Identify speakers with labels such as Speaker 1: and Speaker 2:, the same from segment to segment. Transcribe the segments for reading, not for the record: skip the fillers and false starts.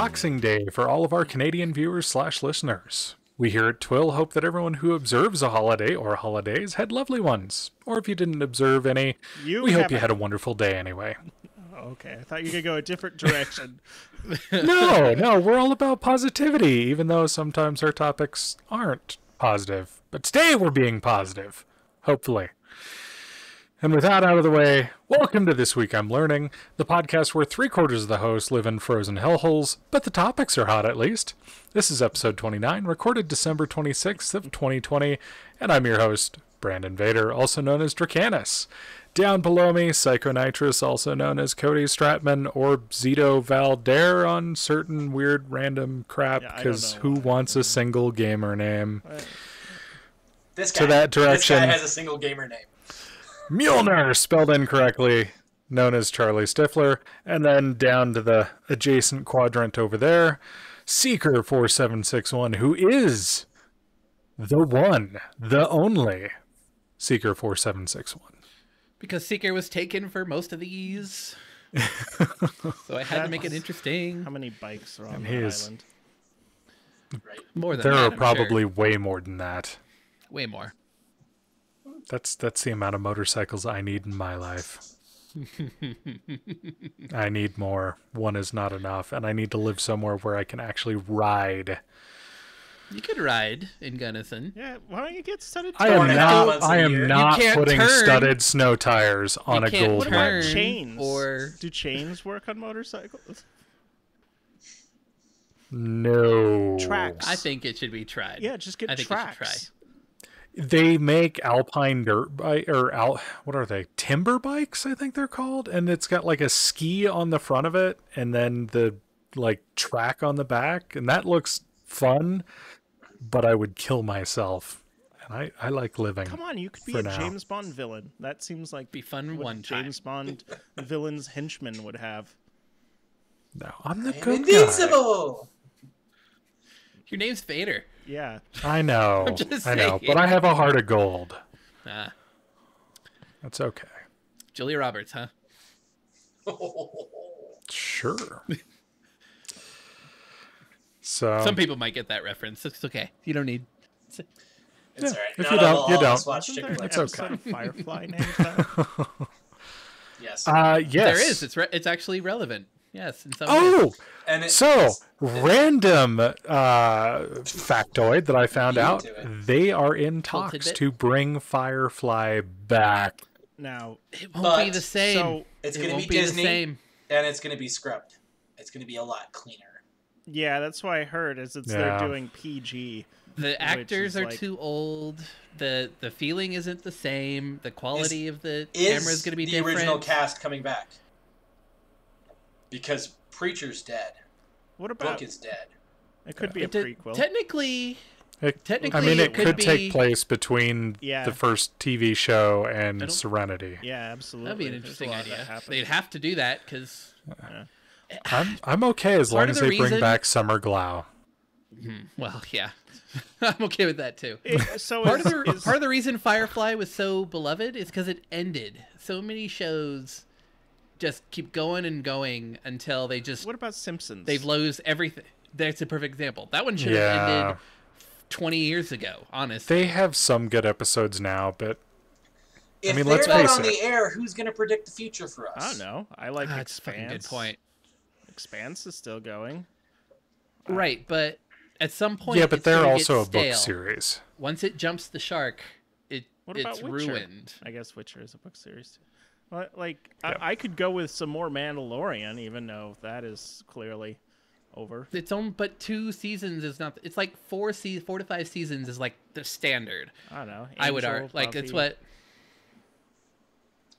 Speaker 1: Boxing Day for all of our Canadian viewers/listeners. We here at TWIL hope that everyone who observes a holiday or holidays had lovely ones. Or if you didn't observe any, we hope you had a wonderful day anyway.
Speaker 2: Okay, I thought you could go a different direction.
Speaker 1: No, we're all about positivity, even though sometimes our topics aren't positive. But today we're being positive, hopefully. And with that out of the way, welcome to This Week I'm Learning, the podcast where 3/4 of the hosts live in frozen hellholes, but the topics are hot at least. This is episode 29, recorded December 26th of 2020, and I'm your host, Brandon Vader, also known as Dracanis. Down below me, Psychonitrous, also known as Cody Stratman, or Zito Valdare on certain weird random crap, because who wants a single gamer name?
Speaker 3: This guy,
Speaker 1: to that direction,
Speaker 3: this guy has a single gamer name.
Speaker 1: Mjolnir, spelled incorrectly, known as Charlie Stifler, and then down to the adjacent quadrant over there, Seeker4761, who is the one, the only Seeker4761.
Speaker 4: Because Seeker was taken for most of these, so I had to make it interesting.
Speaker 2: How many bikes are on the island?
Speaker 4: Right. More than
Speaker 1: there
Speaker 4: that,
Speaker 1: are probably way more than that.
Speaker 4: Way more.
Speaker 1: That's the amount of motorcycles I need in my life. I need more. One is not enough, and I need to live somewhere where I can actually ride.
Speaker 4: You could ride in Gunnison.
Speaker 2: Yeah, why don't you get studded
Speaker 1: I am not putting studded snow tires on a gold
Speaker 2: What
Speaker 1: one.
Speaker 2: about chains? Do chains work on motorcycles?
Speaker 1: No.
Speaker 2: Tracks.
Speaker 4: I think it should be tried.
Speaker 2: Yeah, just get tracks.
Speaker 1: They make alpine dirt bike, or what are they? Timber bikes, I think they're called, and it's got like a ski on the front of it, and then the track on the back, and that looks fun. But I would kill myself, and I like living.
Speaker 2: Come on, you could be a James Bond villain. That seems like
Speaker 4: be fun
Speaker 2: what
Speaker 4: one
Speaker 2: James Bond villain's henchman would have.
Speaker 1: No, I'm the good
Speaker 3: invincible.
Speaker 1: guy.
Speaker 4: Your name's Vader.
Speaker 2: Yeah,
Speaker 1: I know, but I have a heart of gold.
Speaker 4: Ah,
Speaker 1: that's okay.
Speaker 4: Julia Roberts, huh?
Speaker 1: Sure. So
Speaker 4: some people might get that reference. It's okay. You don't need.
Speaker 3: It's all right.
Speaker 1: If you don't, you don't.
Speaker 2: It's okay. Firefly named that?
Speaker 3: Yes.
Speaker 1: Yes.
Speaker 4: There is. It's actually relevant. Yes. In some ways.
Speaker 3: And
Speaker 1: random factoid that I found out: they are in talks to bring Firefly back.
Speaker 2: Now
Speaker 4: it won't be the same.
Speaker 2: So
Speaker 3: it's going to be Disney, and it's going to be scrubbed. It's going to be a lot cleaner.
Speaker 2: Yeah, that's what I heard. They're doing PG.
Speaker 4: The actors are too old. The feeling isn't the same. The quality of the camera is going to be different.
Speaker 3: The original cast coming back? Because Preacher's dead.
Speaker 2: What about
Speaker 3: Book is dead?
Speaker 2: It could be a prequel.
Speaker 4: Technically,
Speaker 1: it could take place between the first TV show and Serenity.
Speaker 2: Yeah, absolutely.
Speaker 4: That'd be an interesting idea. They'd have to do that because.
Speaker 1: I'm okay as long as they bring back Summer Glau.
Speaker 4: Well, yeah, I'm okay with that too.
Speaker 2: Part
Speaker 4: of the reason Firefly was so beloved is because it ended. So many shows just keep going and going until they just.
Speaker 2: What about Simpsons?
Speaker 4: They've lost everything. That's a perfect example. That one should have ended 20 years ago. Honestly,
Speaker 1: they have some good episodes now, but.
Speaker 3: If they're
Speaker 1: let's
Speaker 3: not
Speaker 1: face
Speaker 3: on
Speaker 1: it.
Speaker 3: the air, who's going to predict the future for us?
Speaker 2: I don't know. I like Expanse.
Speaker 4: That's a fucking good point.
Speaker 2: Expanse is still going.
Speaker 4: Right, but at some point,
Speaker 1: yeah, but they're also a
Speaker 4: stale.
Speaker 1: book series.
Speaker 4: Once it jumps the shark, it's
Speaker 2: Witcher?
Speaker 4: ruined.
Speaker 2: I guess Witcher is a book series too. Well, I could go with some more Mandalorian, even though that is clearly over.
Speaker 4: Its own, but 2 seasons is not. It's like 4 to 5 seasons is like the standard.
Speaker 2: I don't know.
Speaker 4: I would argue, like it's what.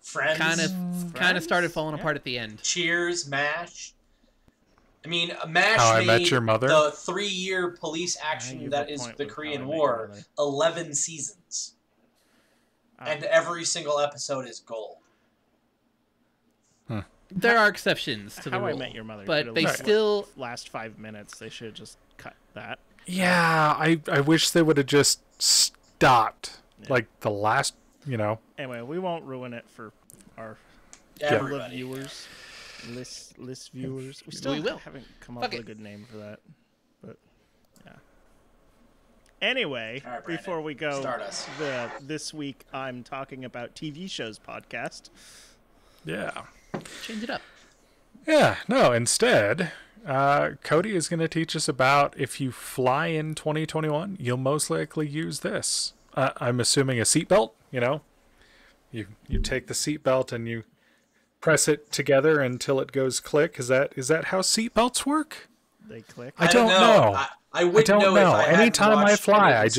Speaker 3: Friends
Speaker 4: kind of started falling apart at the end.
Speaker 3: Cheers, MASH. I mean, MASH
Speaker 1: How I
Speaker 3: made
Speaker 1: Met Your Mother?
Speaker 3: the 3-year police action that is the Korean War 11 seasons. And every single episode is gold.
Speaker 4: There are exceptions to the
Speaker 2: How
Speaker 4: rule.
Speaker 2: I Met Your Mother.
Speaker 4: But they still...
Speaker 2: Last 5 minutes, they should have just cut that.
Speaker 1: Yeah, I wish they would have just stopped. Like the last,
Speaker 2: Anyway, we won't ruin it for our viewers. list viewers. We still haven't come up with a good name for that. But yeah. Anyway,
Speaker 3: right,
Speaker 2: before we go,
Speaker 3: this
Speaker 2: week I'm talking about TV shows podcast.
Speaker 1: Yeah.
Speaker 4: Change it up.
Speaker 1: Yeah, no, instead, Cody is going to teach us about if you fly in 2021, you'll most likely use this. I'm assuming a seatbelt, you know? You take the seatbelt and you press it together until it goes click. Is that how seatbelts work?
Speaker 2: They click.
Speaker 1: I don't know.
Speaker 3: I wouldn't know. If I
Speaker 1: Anytime I fly,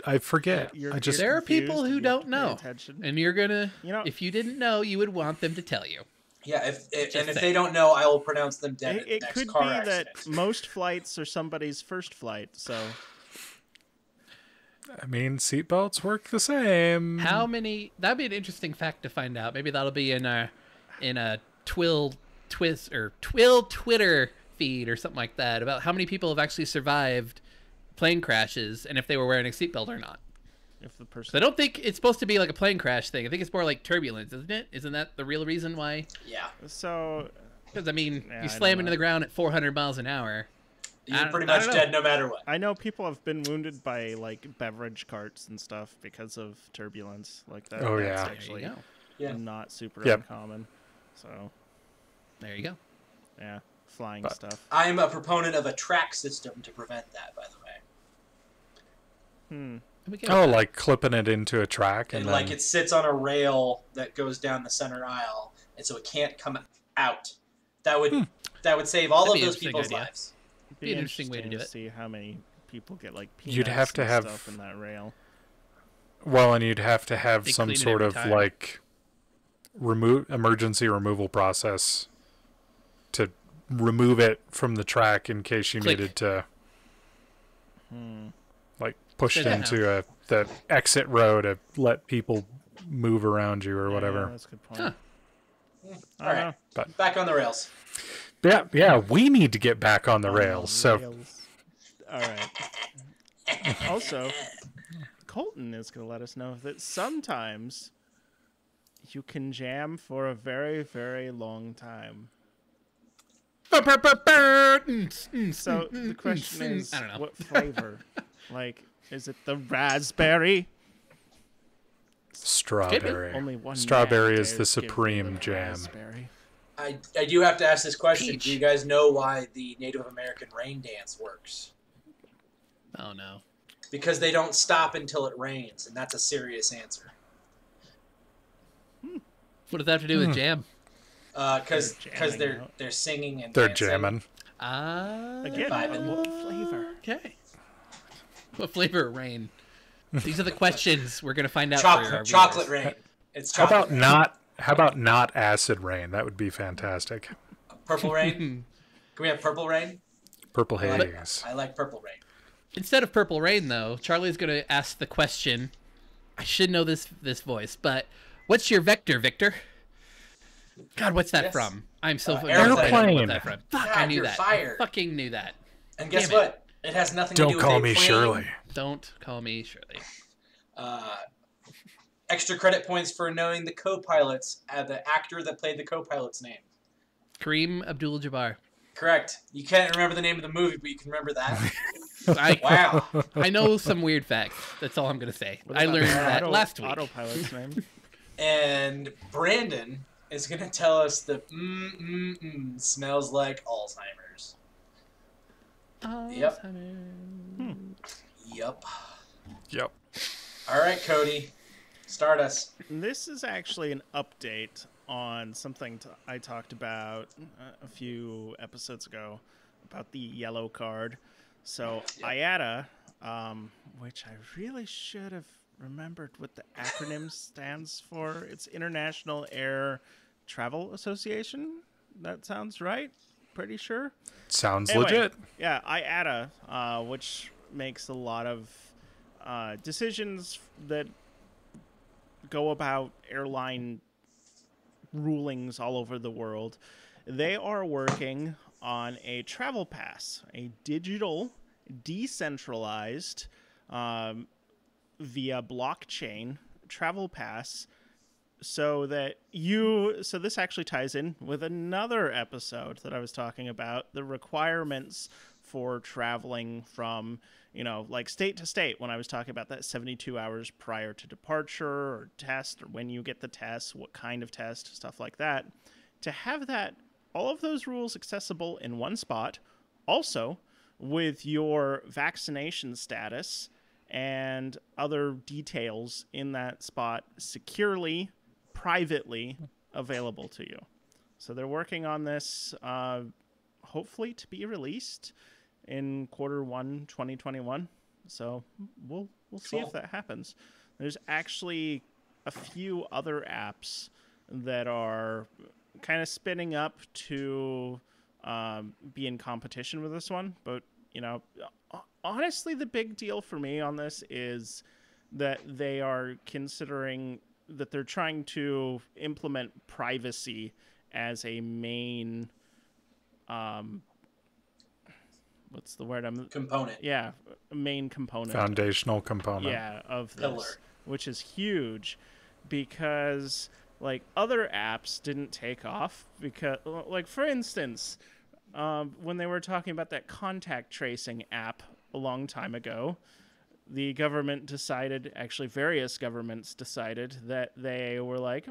Speaker 1: I forget.
Speaker 2: There
Speaker 4: are people who don't know, and you're gonna.
Speaker 2: You know,
Speaker 4: if you didn't know, you would want them to tell you.
Speaker 3: Yeah, if they don't know, I will pronounce them dead.
Speaker 2: It could be that most flights are somebody's first flight. So,
Speaker 1: I mean, seatbelts work the same.
Speaker 4: How many? That'd be an interesting fact to find out. Maybe that'll be in a TWIL Twitter feed or something like that about how many people have actually survived plane crashes and if they were wearing a seatbelt or not.
Speaker 2: If the person,
Speaker 4: I don't think it's supposed to be like a plane crash thing. I think it's more like turbulence, isn't it? Isn't that the real reason why?
Speaker 3: Yeah.
Speaker 2: So,
Speaker 4: because I mean, you slam into the ground at 400 miles an hour.
Speaker 3: You're pretty much dead no matter what.
Speaker 2: I know people have been wounded by like beverage carts and stuff because of turbulence like that.
Speaker 1: Oh,
Speaker 2: That's
Speaker 1: yeah.
Speaker 2: actually not super
Speaker 1: Yep.
Speaker 2: uncommon. So
Speaker 4: there you go.
Speaker 2: Yeah, flying stuff.
Speaker 3: I'm a proponent of a track system to prevent that, by the way.
Speaker 1: Oh, like clipping it into a track
Speaker 3: and
Speaker 1: then...
Speaker 3: like it sits on a rail that goes down the center aisle, and so it can't come out. That would save all of those people's lives.
Speaker 2: It'd be an interesting way to do it. See how many people get like peanuts
Speaker 1: you'd have to have
Speaker 2: stuff in that rail.
Speaker 1: Well, and you'd have to have some sort of like emergency removal process to remove it from the track in case you needed to like push it into the exit row to let people move around you or whatever.
Speaker 2: That's a good point.
Speaker 3: All right, but back on the rails.
Speaker 1: Yeah, we need to get back on the rails. So,
Speaker 2: all right. Also, Colton is going to let us know that sometimes you can jam for a very, very long time. So the question is,
Speaker 4: I don't know.
Speaker 2: what flavor? Like, is it the raspberry?
Speaker 1: Strawberry.
Speaker 2: Only one
Speaker 1: strawberry is the supreme jam.
Speaker 2: Raspberry.
Speaker 3: I do have to ask this question.
Speaker 4: Peach.
Speaker 3: Do you guys know why the Native American rain dance works?
Speaker 4: Oh no.
Speaker 3: Because they don't stop until it rains, and that's a serious answer.
Speaker 4: What does that have to do with jam?
Speaker 3: Because they're singing and
Speaker 1: they're
Speaker 3: dancing.
Speaker 1: jamming.
Speaker 2: Again, what flavor?
Speaker 4: Okay. What flavor of rain? These are the questions we're gonna find out.
Speaker 3: Chocolate rain. It's chocolate.
Speaker 1: How about not acid rain? That would be fantastic.
Speaker 3: Purple rain? Can we have purple rain?
Speaker 1: Purple haze.
Speaker 3: I like purple rain.
Speaker 4: Instead of purple rain, though, Charlie's going to ask the question. I should know this voice, but what's your vector, Victor? God, what's that from? I'm so
Speaker 1: airplane.
Speaker 4: What's that from? Fuck, I knew that.
Speaker 3: Fired.
Speaker 4: I fucking knew that.
Speaker 3: And guess what? It has nothing to do with
Speaker 1: Don't call me Shirley.
Speaker 4: Don't call me Shirley.
Speaker 3: Extra credit points for knowing the co-pilots, the actor that played the co-pilot's name.
Speaker 4: Kareem Abdul-Jabbar.
Speaker 3: Correct. You can't remember the name of the movie, but you can remember that.
Speaker 4: Wow. I know some weird facts. That's all I'm going to say. I learned that last week.
Speaker 2: Autopilot's name.
Speaker 3: And Brandon is going to tell us the smells like Alzheimer's. Yep.
Speaker 1: Yep.
Speaker 3: All right, Cody. Start us.
Speaker 2: This is actually an update on something I talked about a few episodes ago about the yellow card. So IATA, which I really should have remembered what the acronym stands for. It's International Air Travel Association. That sounds right. Pretty sure.
Speaker 1: Sounds
Speaker 2: anyway,
Speaker 1: legit.
Speaker 2: Yeah, IATA, which makes a lot of decisions that go about airline rulings all over the world. They are working on a travel pass, a digital, decentralized, via blockchain travel pass so this actually ties in with another episode that I was talking about, the requirements for traveling from, like state to state, when I was talking about that 72 hours prior to departure or test, or when you get the test, what kind of test, stuff like that. To have all of those rules accessible in one spot, also with your vaccination status and other details in that spot securely, privately available to you. So they're working on this, hopefully to be released in Q1 2021. So we'll see if that happens. There's actually a few other apps that are kind of spinning up to be in competition with this one, but honestly, the big deal for me on this is that they are considering that they're trying to implement privacy as a main, what's the word?
Speaker 3: Component.
Speaker 2: Yeah, a main component.
Speaker 1: Foundational component.
Speaker 2: Yeah, of this,
Speaker 3: pillar,
Speaker 2: which is huge, because like other apps didn't take off because, like, for instance, when they were talking about that contact tracing app a long time ago, the government decided, actually various governments decided, that they were like,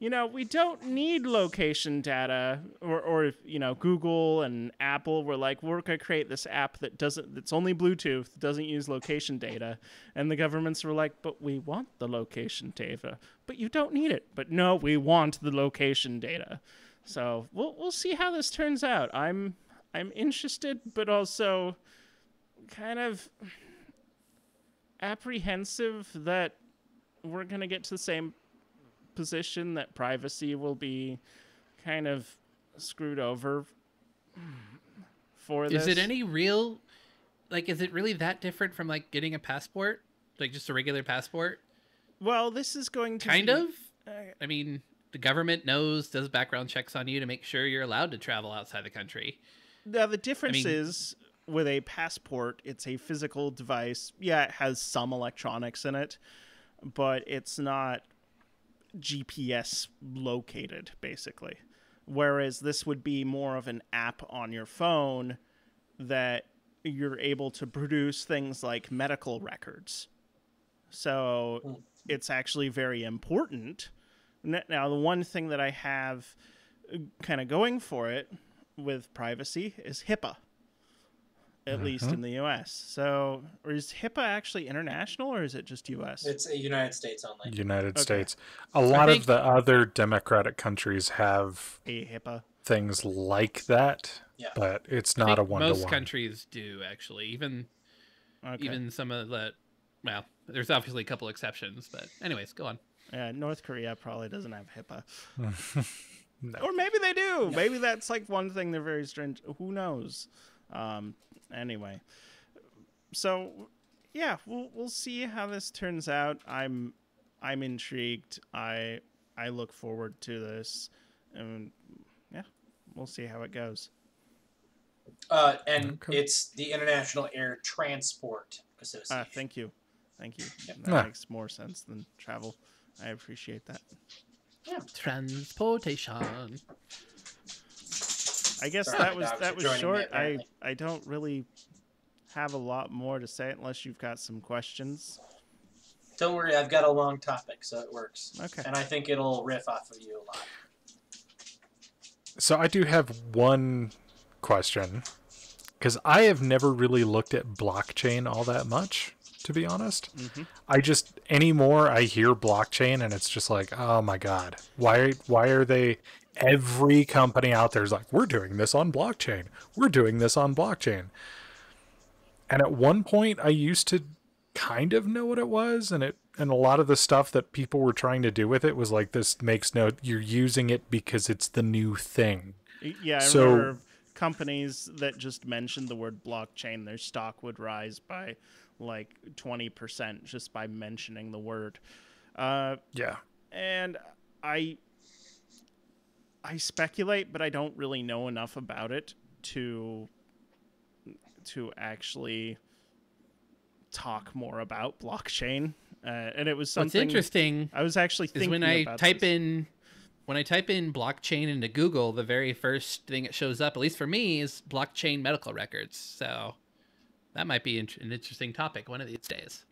Speaker 2: we don't need location data, or Google and Apple were like, we're going to create this app that's only Bluetooth, doesn't use location data. And the governments were like, but we want the location data, but you don't need it. But no, we want the location data. So we'll see how this turns out. I'm interested, but also kind of apprehensive that we're going to get to the same position, that privacy will be kind of screwed over for this.
Speaker 4: Is it any real, is it really that different from like getting a passport, like just a regular passport?
Speaker 2: Well, this is going to
Speaker 4: kind of. I mean, the government does background checks on you to make sure you're allowed to travel outside the country.
Speaker 2: Now, the difference is with a passport, it's a physical device. Yeah, it has some electronics in it, but it's not GPS located, basically. Whereas this would be more of an app on your phone that you're able to produce things like medical records. So it's actually very important. Now, the one thing that I have kind of going for it with privacy is HIPAA, at least in the U.S. So, or is HIPAA actually international, or is it just U.S.?
Speaker 3: It's a United States only.
Speaker 1: United States. A lot of the other democratic countries have
Speaker 2: a HIPAA
Speaker 1: things like that, but it's not a one-to-one.
Speaker 4: Most countries do, actually. Even some of the, well, there's obviously a couple exceptions, but anyways, go on.
Speaker 2: Yeah, North Korea probably doesn't have HIPAA.
Speaker 1: No.
Speaker 2: Or maybe they do. No. Maybe that's like one thing they're very strange. Who knows? Anyway, so yeah, we'll see how this turns out. I'm intrigued. I look forward to this, and yeah, we'll see how it goes.
Speaker 3: And it's the International Air Transport Association.
Speaker 2: Thank you. That makes more sense than travel. I appreciate that.
Speaker 3: Yeah.
Speaker 4: Transportation.
Speaker 2: I guess that was short. I don't really have a lot more to say unless you've got some questions.
Speaker 3: Don't worry, I've got a long topic, so it works.
Speaker 2: Okay.
Speaker 3: And I think it'll riff off of you a lot.
Speaker 1: So I do have one question, because I have never really looked at blockchain all that much, to be honest.
Speaker 2: Mm-hmm.
Speaker 1: Anymore I hear blockchain and it's just like, oh my God, why are they, every company out there is like, we're doing this on blockchain. We're doing this on blockchain. And at one point I used to kind of know what it was, and a lot of the stuff that people were trying to do with it was like, you're using it because it's the new thing.
Speaker 2: Yeah, I remember companies that just mentioned the word blockchain, their stock would rise by like 20% just by mentioning the word.
Speaker 1: Yeah.
Speaker 2: And I speculate, but I don't really know enough about it to actually talk more about blockchain. And it was something.
Speaker 4: What's interesting
Speaker 2: I was actually thinking
Speaker 4: when I
Speaker 2: about
Speaker 4: type
Speaker 2: this.
Speaker 4: when I type in blockchain into Google, the very first thing that shows up, at least for me, is blockchain medical records. So that might be an interesting topic one of these days.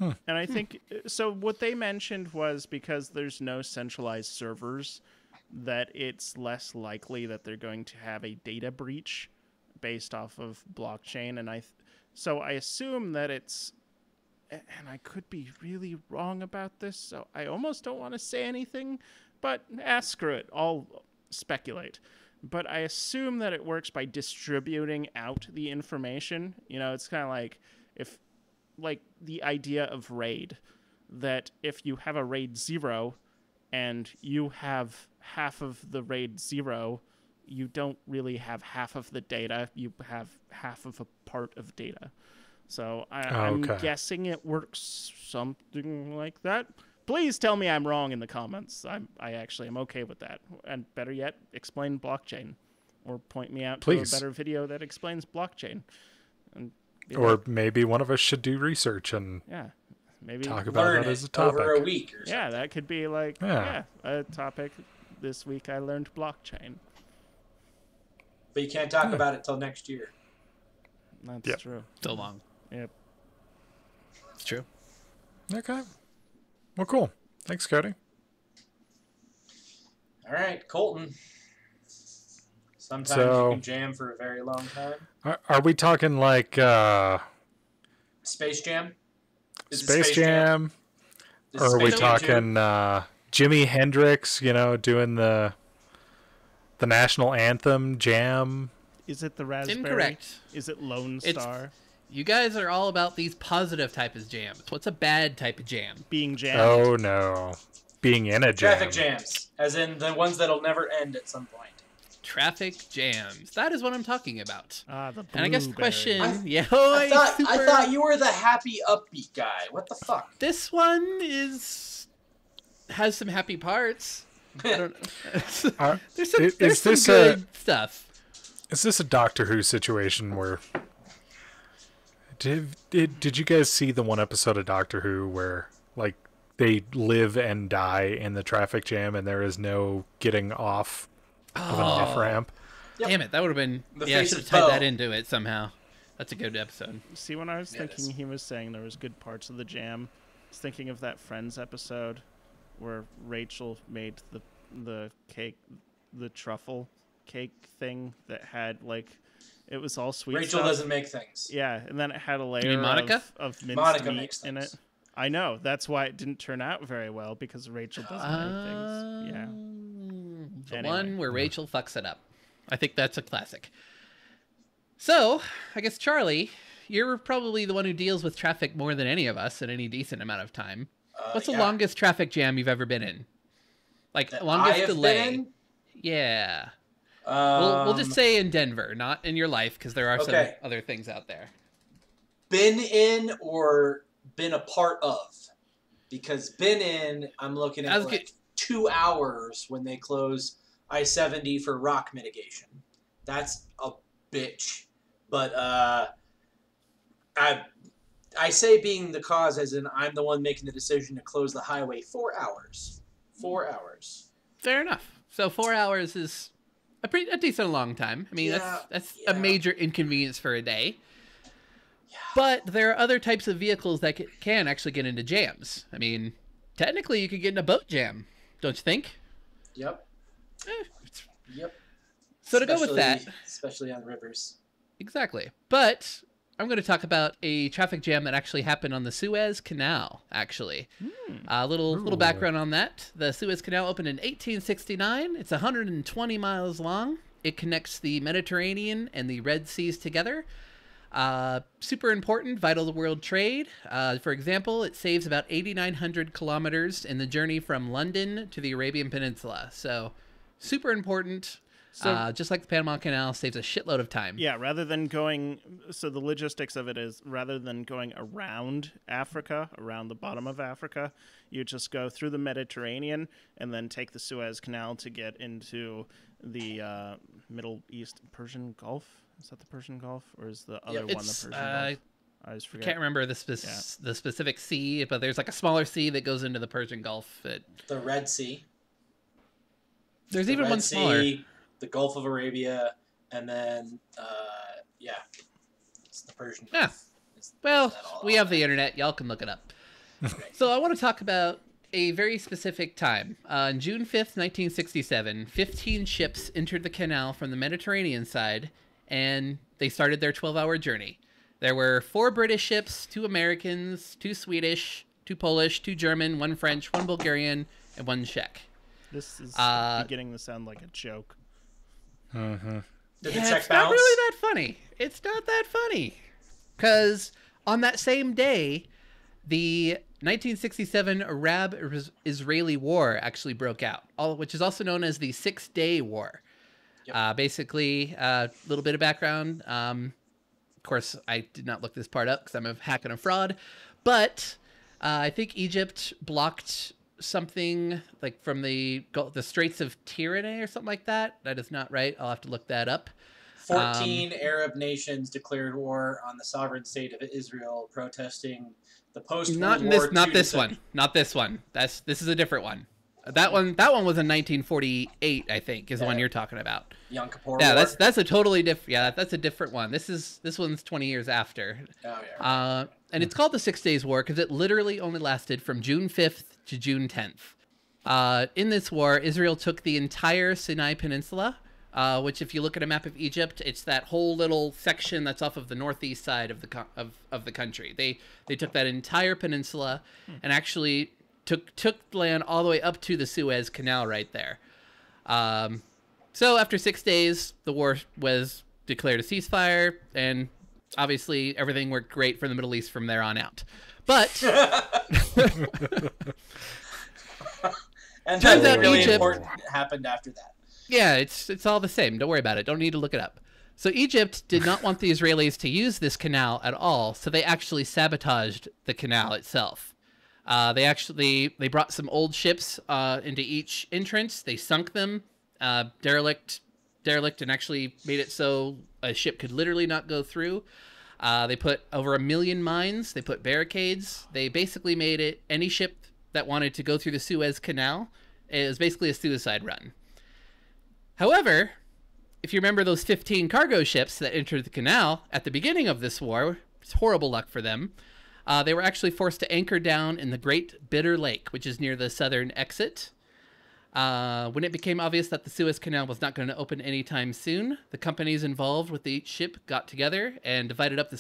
Speaker 2: And I think so. What they mentioned was because there's no centralized servers, that it's less likely that they're going to have a data breach based off of blockchain. And so I assume that it's, and I could be really wrong about this, so I almost don't want to say anything, but screw it. I'll speculate. But I assume that it works by distributing out the information. You know, it's kind of like like the idea of RAID, that if you have a RAID 0 and you have half of the RAID 0, you don't really have half of the data. You have half of a part of data. So I'm guessing it works something like that. Please tell me I'm wrong in the comments. I actually am okay with that. And better yet, explain blockchain. Or point me out to a better video that explains blockchain. And
Speaker 1: or maybe one of us should do research and
Speaker 2: maybe
Speaker 1: talk about that as a topic.
Speaker 3: Over a week or something.
Speaker 2: Yeah, that could be like a topic. This week I learned blockchain.
Speaker 3: But you can't talk about it till next year.
Speaker 2: That's true.
Speaker 4: So long.
Speaker 2: Yep.
Speaker 4: It's true.
Speaker 1: Okay. Well, cool. Thanks, Cody.
Speaker 3: All right, Colton. Sometimes you can jam for a very long time.
Speaker 1: Are we talking like
Speaker 3: Space Jam?
Speaker 1: Space Jam? Or are we talking Jimi Hendrix, doing the national anthem jam?
Speaker 2: Is it the Raspberry?
Speaker 4: Incorrect.
Speaker 2: Is it Lone Star?
Speaker 4: You guys are all about these positive type of jams. What's a bad type of jam?
Speaker 2: Being jammed.
Speaker 1: Oh, no. Being in a jam.
Speaker 3: Traffic jams. As in the ones that'll never end at some point.
Speaker 4: Traffic jams. That is what I'm talking about.
Speaker 2: The
Speaker 4: and I guess the question...
Speaker 3: I thought you were the happy, upbeat guy. What the fuck?
Speaker 4: This one has some happy parts. I don't know. There's some good stuff.
Speaker 1: Is this a Doctor Who situation where... Did you guys see the one episode of Doctor Who where, like, they live and die in the traffic jam and there is no getting off of an off-ramp?
Speaker 4: Yep. Damn it, that would have been... I should have tied that into it somehow. That's a good episode.
Speaker 2: See, when I was thinking he was saying there was good parts of the jam, I was thinking of that Friends episode where Rachel made the cake, the truffle cake thing that had, like... It was all sweet
Speaker 3: Rachel
Speaker 2: stuff.
Speaker 3: doesn't make things.
Speaker 2: Yeah, and then it had a layer of minced meat in it. I know. That's why it didn't turn out very well, because Rachel doesn't make things. Yeah.
Speaker 4: The one where Rachel fucks it up. I think that's a classic. So, I guess, Charlie, you're probably the one who deals with traffic more than any of us in any decent amount of time. What's the longest traffic jam you've ever been in? Like, longest delay? Yeah. We'll just say in Denver, not in your life, because there are some other things out there.
Speaker 3: Been in or been a part of? Because been in, I'm looking at 2 hours when they close I-70 for rock mitigation. That's a bitch. But I say being the cause as in I'm the one making the decision to close the highway 4 hours. 4 hours.
Speaker 4: Fair enough. So 4 hours is... a decent long time. I mean, that's a major inconvenience for a day. Yeah. But there are other types of vehicles that can actually get into jams. I mean, technically you could get in a boat jam, don't you think?
Speaker 3: Yep. Yep.
Speaker 4: So to go with that...
Speaker 3: Especially on rivers.
Speaker 4: Exactly. But I'm going to talk about a traffic jam that actually happened on the Suez Canal, actually. A little background on that. The Suez Canal opened in 1869. It's 120 miles long. It connects the Mediterranean and the Red Seas together. Super important, vital to world trade. For example, it saves about 8,900 kilometers in the journey from London to the Arabian Peninsula. So, super important. So, just like the Panama Canal, saves a shitload of time.
Speaker 2: Yeah, rather than going... So the logistics of it is, rather than going around Africa, around the bottom of Africa, you just go through the Mediterranean and then take the Suez Canal to get into the Middle East Persian Gulf. Is that the Persian Gulf? Or is the other one the Persian Gulf? I just forget.
Speaker 4: Can't remember the specific sea, but there's like a smaller sea that goes into the Persian Gulf.
Speaker 3: The Red Sea.
Speaker 4: There's even one smaller.
Speaker 3: The Gulf of Arabia, and then it's the Persian Gulf.
Speaker 4: Well, we have the internet. Y'all can look it up. So I want to talk about a very specific time. On June 5th, 1967, 15 ships entered the canal from the Mediterranean side, and they started their 12-hour journey. There were 4 British ships, 2 Americans, 2 Swedish, 2 Polish, 2 German, 1 French, 1 Bulgarian, and 1 Czech.
Speaker 2: This is beginning to sound like a joke.
Speaker 3: Mm-hmm. Did the
Speaker 4: Yeah,
Speaker 3: check
Speaker 4: it's
Speaker 3: bounce?
Speaker 4: not really that funny. It's not that funny. Because on that same day, the 1967 Arab-Israeli War actually broke out, which is also known as the Six-Day War. Yep. Basically, a little bit of background. Of course, I did not look this part up because I'm a hack and a fraud. But I think Egypt blocked something like from the Straits of Tyranny or something like that. That is not right. I'll have to look that up.
Speaker 3: 14 Arab nations declared war on the sovereign state of Israel, protesting the post-World War II.
Speaker 4: Not this one. Not this one. This is a different one. That one was in 1948, I think, is the one you're talking about.
Speaker 3: Yom Kippur
Speaker 4: Yeah,
Speaker 3: War?
Speaker 4: that's a totally different. Yeah, that's a different one. This one's 20 years after.
Speaker 3: Oh yeah.
Speaker 4: And it's called the 6 Days War because it literally only lasted from June 5th to June 10th. In this war, Israel took the entire Sinai Peninsula, which, if you look at a map of Egypt, it's that whole little section that's off of the northeast side of the country. They took that entire peninsula and actually took the land all the way up to the Suez Canal right there. So after 6 days, the war was declared a ceasefire, and obviously everything worked great for the Middle East from there on out. But
Speaker 3: and
Speaker 4: turns
Speaker 3: nothing
Speaker 4: out
Speaker 3: really
Speaker 4: Egypt
Speaker 3: important happened after that.
Speaker 4: Yeah, it's all the same. Don't worry about it. Don't need to look it up. So Egypt did not want the Israelis to use this canal at all, so they actually sabotaged the canal itself. They brought some old ships into each entrance. They sunk them, derelict, and actually made it so a ship could literally not go through. They put over 1 million mines. They put barricades. They basically made it any ship that wanted to go through the Suez Canal. It was basically a suicide run. However, if you remember those 15 cargo ships that entered the canal at the beginning of this war, it's horrible luck for them. They were actually forced to anchor down in the Great Bitter Lake, which is near the southern exit. When it became obvious that the Suez Canal was not going to open anytime soon, the companies involved with each ship got together and divided up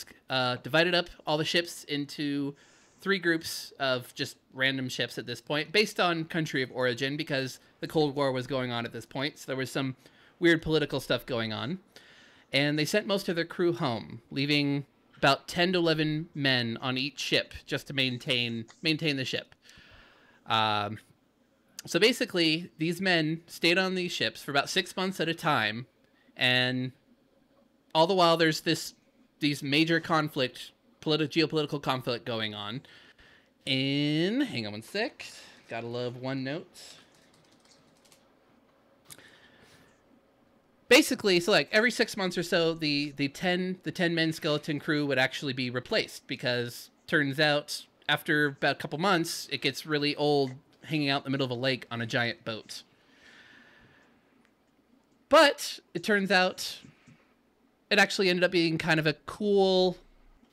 Speaker 4: all the ships into 3 groups of just random ships at this point, based on country of origin, because the Cold War was going on at this point, so there was some weird political stuff going on. And they sent most of their crew home, leaving about 10 to 11 men on each ship just to maintain the ship. So basically, these men stayed on these ships for about 6 months at a time, and all the while there's these major geopolitical conflict going on. Hang on one sec, gotta love OneNote. Basically, so like every 6 months or so, the 10 men skeleton crew would actually be replaced, because turns out after about a couple months, it gets really old hanging out in the middle of a lake on a giant boat. But it turns out it actually ended up being kind of a cool,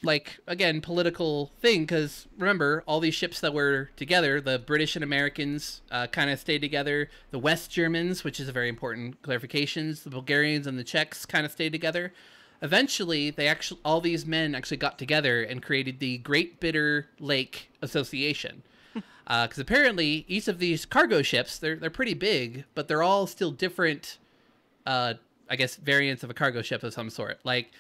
Speaker 4: like, again, political thing, because remember, all these ships that were together, the British and Americans kind of stayed together. The West Germans, which is a very important clarification, the Bulgarians and the Czechs kind of stayed together. Eventually, all these men actually got together and created the Great Bitter Lake Association. Because apparently, each of these cargo ships, they're pretty big, but they're all still different, I guess, variants of a cargo ship of some sort. Like,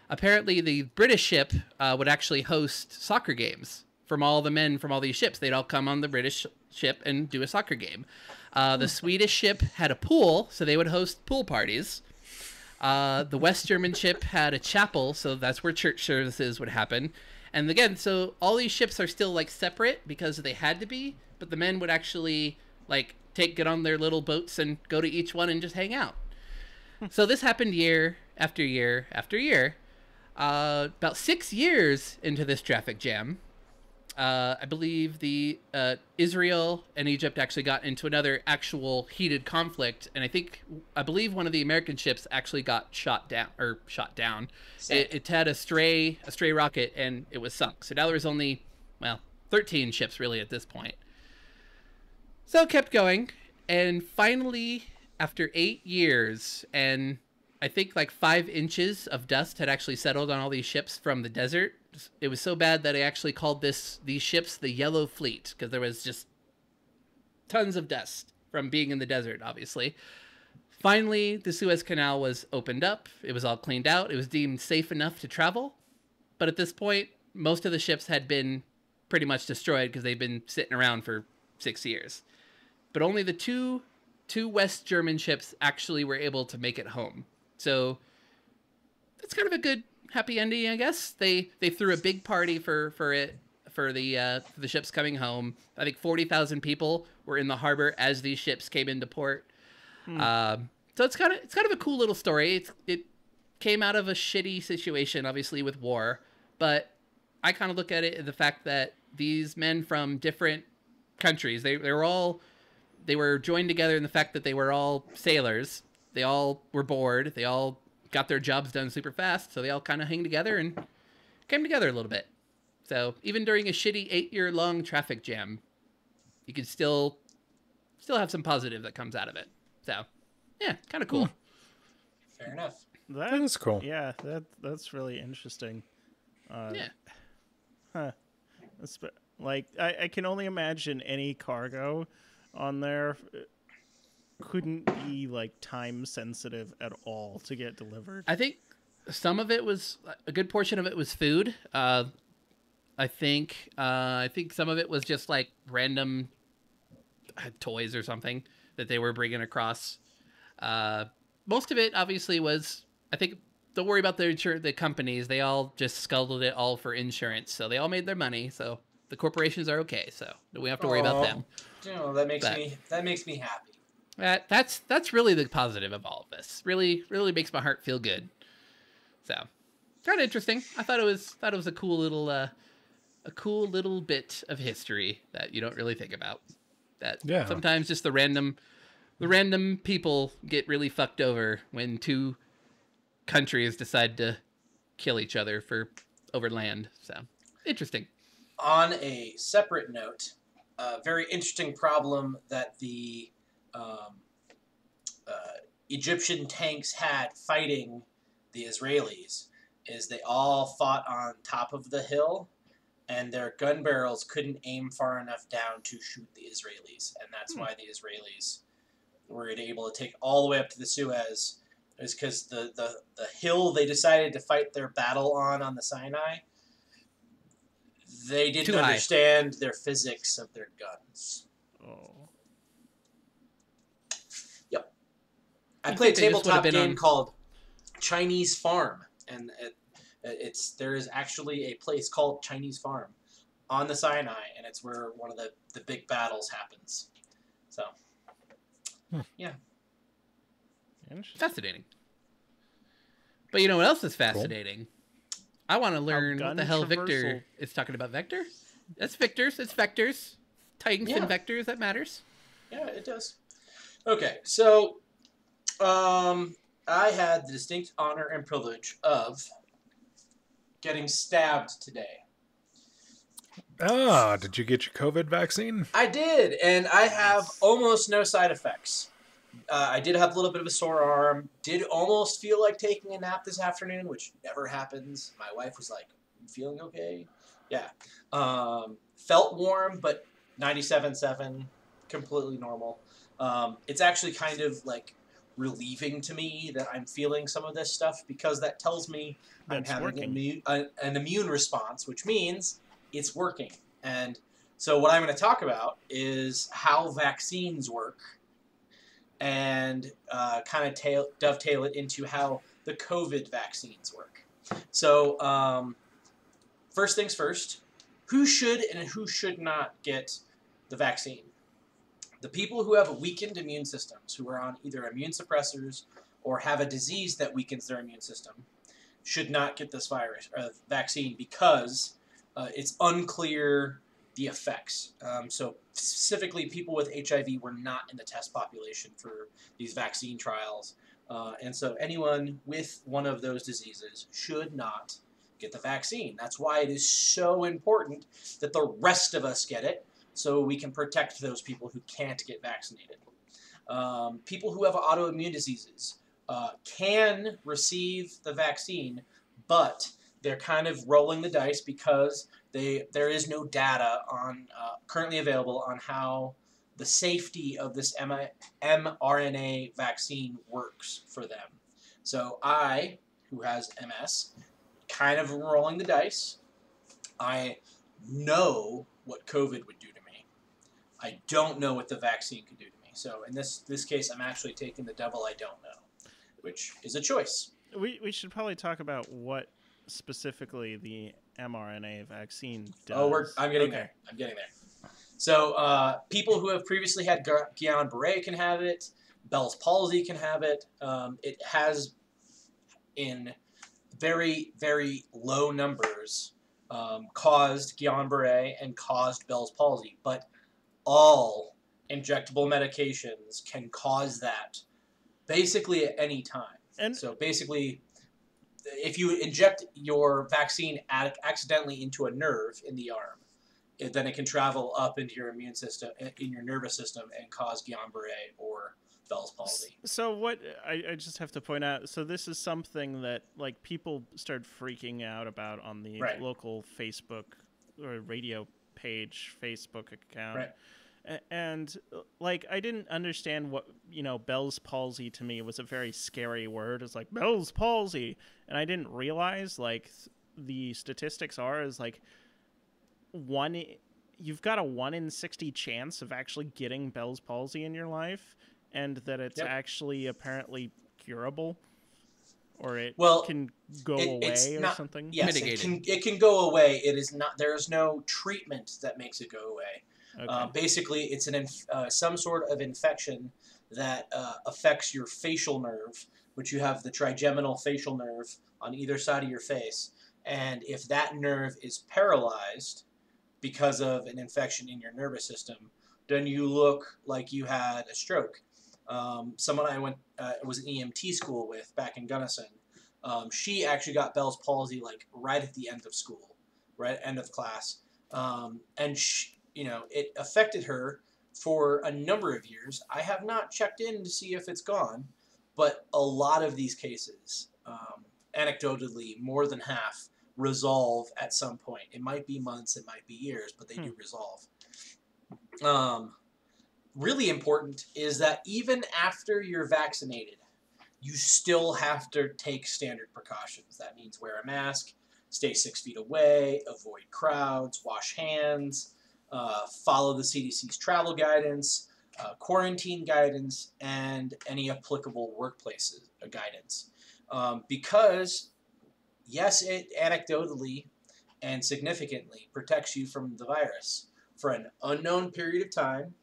Speaker 4: apparently the British ship would actually host soccer games from all the men from all these ships. They'd all come on the British ship and do a soccer game. The Swedish ship had a pool, so they would host pool parties. The West German ship had a chapel, so that's where church services would happen. And again, so all these ships are still like separate because they had to be, but the men would actually like get on their little boats and go to each one and just hang out. So this happened year after year after year. About 6 years into this traffic jam, I believe the Israel and Egypt actually got into another actual heated conflict, and I believe one of the American ships actually got shot down. It had a stray rocket, and it was sunk. So now there was only 13 ships really at this point. So it kept going, and finally, after 8 years, and I think like 5 inches of dust had actually settled on all these ships from the desert. It was so bad that I actually called these ships the Yellow Fleet, because there was just tons of dust from being in the desert, obviously. Finally, the Suez Canal was opened up. It was all cleaned out. It was deemed safe enough to travel. But at this point, most of the ships had been pretty much destroyed because they've been sitting around for 6 years. But only the two West German ships actually were able to make it home. So that's kind of a good happy ending, I guess. They threw a big party for the ships coming home. I think 40,000 people were in the harbor as these ships came into port. So it's kind of a cool little story. It came out of a shitty situation, obviously, with war, but I kind of look at it in the fact that these men from different countries, they were joined together in the fact that they were all sailors. They all were bored. They all got their jobs done super fast, so they all kind of hang together and came together a little bit. So even during a shitty 8-year-long traffic jam, you can still have some positive that comes out of it. So, yeah, kind of cool.
Speaker 3: Fair enough.
Speaker 2: That
Speaker 1: is cool.
Speaker 2: Yeah, that's really interesting.
Speaker 4: Yeah.
Speaker 2: Huh. Like, I can only imagine any cargo on there couldn't be like time sensitive at all to get delivered.
Speaker 4: I think a good portion of it was food. I think some of it was just like random toys or something that they were bringing across. Most of it obviously was, I think, don't worry about the companies. They all just scuttled it all for insurance. So they all made their money. So the corporations are okay. So we have to worry about them.
Speaker 3: That makes me happy.
Speaker 4: That's really the positive of all of this. Really, really makes my heart feel good. So, kind of interesting. I thought it was a cool little bit of history that you don't really think about. That sometimes just the random people get really fucked over when 2 countries decide to kill each other over land. So, interesting.
Speaker 3: On a separate note, a very interesting problem that the Egyptian tanks had fighting the Israelis is they all fought on top of the hill, and their gun barrels couldn't aim far enough down to shoot the Israelis, and that's why the Israelis were able to take all the way up to the Suez, is because the hill they decided to fight their battle on the Sinai, they didn't understand their physics of their guns.
Speaker 2: Oh.
Speaker 3: Yep. I played a tabletop game called Chinese Farm, and there is actually a place called Chinese Farm on the Sinai, and it's where one of the big battles happens. So, yeah.
Speaker 4: Fascinating. But you know what else is fascinating? Cool. I want to learn what the hell Victor is talking about. Vector? That's Victors. It's vectors. Tungsten vectors. That matters.
Speaker 3: Yeah, it does. Okay, so I had the distinct honor and privilege of getting stabbed today.
Speaker 1: Ah, did you get your COVID vaccine?
Speaker 3: I did, and I have almost no side effects. I did have a little bit of a sore arm. Did almost feel like taking a nap this afternoon, which never happens. My wife was like, "You feeling okay?" Yeah. Felt warm, but 97.7, completely normal. It's actually kind of like relieving to me that I'm feeling some of this stuff, because that tells me I'm having an immune response, which means it's working. And so what I'm going to talk about is how vaccines work, and kind of dovetail it into how the COVID vaccines work. So first things first, who should and who should not get the vaccine? The people who have weakened immune systems, who are on either immune suppressors or have a disease that weakens their immune system, should not get this vaccine because it's unclear the effects. So specifically, people with HIV were not in the test population for these vaccine trials. And so anyone with one of those diseases should not get the vaccine. That's why it is so important that the rest of us get it so we can protect those people who can't get vaccinated. People who have autoimmune diseases can receive the vaccine, but they're kind of rolling the dice because there is no data on currently available on how the safety of this mRNA vaccine works for them. So I, who has MS, kind of rolling the dice. I know what COVID would do to me. I don't know what the vaccine could do to me. So in this case, I'm actually taking the devil I don't know, which is a choice.
Speaker 2: We should probably talk about what specifically the mRNA vaccine does.
Speaker 3: Oh, I'm getting there. I'm getting there. So people who have previously had Guillain-Barré can have it. Bell's palsy can have it. It has, in very, very low numbers, caused Guillain-Barré and caused Bell's palsy. But all injectable medications can cause that basically at any time. And so basically, if you inject your vaccine accidentally into a nerve in the arm, then it can travel up into your immune system, in your nervous system, and cause Guillain-Barré or Bell's palsy.
Speaker 2: So what I just have to point out, so this is something that like people started freaking out about on the local Facebook or radio page Facebook account.
Speaker 3: Right.
Speaker 2: And like I didn't understand what, Bell's palsy to me was a very scary word. It's like Bell's palsy, and I didn't realize like the statistics are is like you've got a 1 in 60 chance of actually getting Bell's palsy in your life, and that it's actually apparently curable, or it can go away or something.
Speaker 3: Yes, it can go away. It is not. There is no treatment that makes it go away. Okay. Basically, it's some sort of infection that affects your facial nerve, which you have the trigeminal facial nerve on either side of your face. And if that nerve is paralyzed because of an infection in your nervous system, then you look like you had a stroke. Someone I was in EMT school with back in Gunnison, she actually got Bell's palsy like right at the end of school, right at end of class. And it affected her for a number of years. I have not checked in to see if it's gone, but a lot of these cases, anecdotally, more than half resolve at some point. It might be months, it might be years, but they do resolve. Really important is that even after you're vaccinated, you still have to take standard precautions. That means wear a mask, stay 6 feet away, avoid crowds, wash hands, follow the CDC's travel guidance, quarantine guidance, and any applicable workplace guidance. Because, yes, it anecdotally and significantly protects you from the virus for an unknown period of time,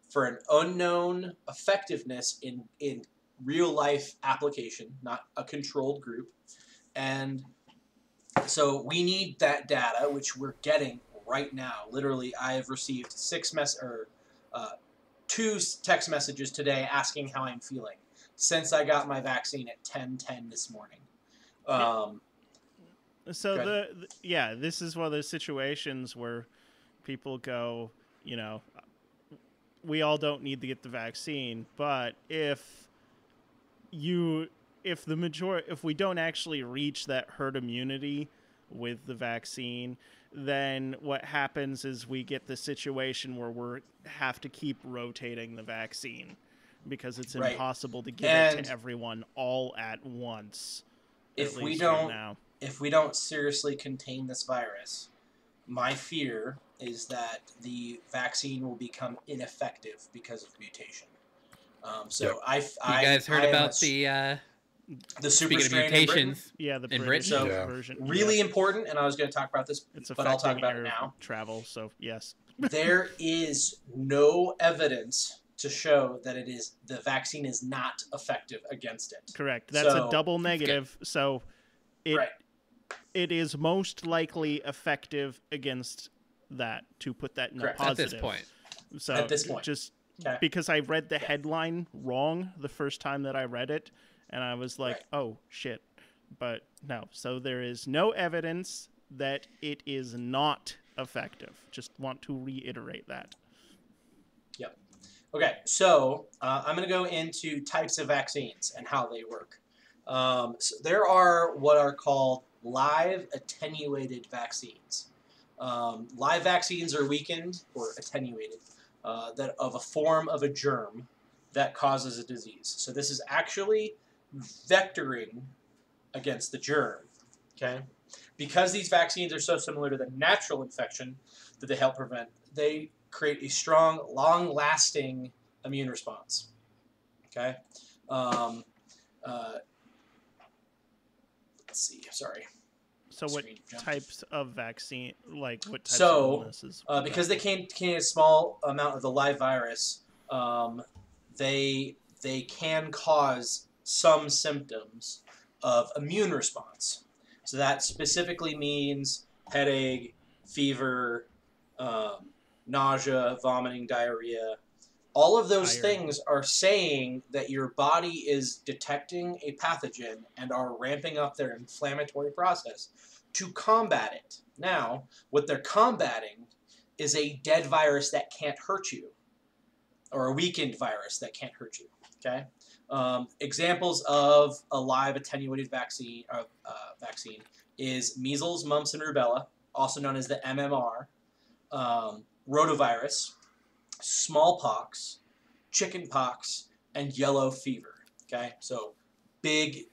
Speaker 3: for an unknown effectiveness in real-life application, not a controlled group. And so we need that data, which we're getting right now. Literally, I have received 2 text messages today asking how I'm feeling since I got my vaccine at 10:10 this morning.
Speaker 2: So this is one of those situations where people go, we all don't need to get the vaccine, but if we don't actually reach that herd immunity with the vaccine, then what happens is we get the situation where we have to keep rotating the vaccine because it's impossible to give it to everyone all at once.
Speaker 3: If we don't seriously contain this virus, my fear is that the vaccine will become ineffective because of mutation. You
Speaker 4: guys heard about the
Speaker 3: super strain
Speaker 4: mutations?
Speaker 2: The
Speaker 4: British
Speaker 2: version.
Speaker 3: Really important, and I was going to talk about this, but I'll talk about it now.
Speaker 2: Travel, so yes.
Speaker 3: There is no evidence to show that the vaccine is not effective against it.
Speaker 2: Correct. That's a double negative. So
Speaker 3: Right.
Speaker 2: it is most likely effective against that, to put that in
Speaker 3: Correct.
Speaker 2: a positive.
Speaker 4: At this point.
Speaker 2: So
Speaker 3: At this point.
Speaker 2: just
Speaker 3: Okay.
Speaker 2: because I read the headline wrong the first time that I read it, and I was like,
Speaker 3: Right.
Speaker 2: oh, shit. But no, so there is no evidence that it is not effective. Just want to reiterate that.
Speaker 3: Yep. Okay, so I'm going to go into types of vaccines and how they work. So there are what are called live attenuated vaccines. Live vaccines are weakened or attenuated that of a form of a germ that causes a disease. So this is actually vectoring against the germ. Okay, because these vaccines are so similar to the natural infection that they help prevent, they create a strong, long-lasting immune response. Okay. Let's see. Sorry.
Speaker 2: So what types of vaccine, like what types of illnesses?
Speaker 3: Because they contain a small amount of the live virus, they can cause some symptoms of immune response. So that specifically means headache, fever, nausea, vomiting, diarrhea. All of those things are saying that your body is detecting a pathogen and are ramping up their inflammatory process to combat it. Now, what they're combating is a dead virus that can't hurt you, or a weakened virus that can't hurt you. Okay. Examples of a live attenuated vaccine is measles, mumps, and rubella, also known as the MMR, rotavirus, smallpox, chickenpox, and yellow fever. Okay, so big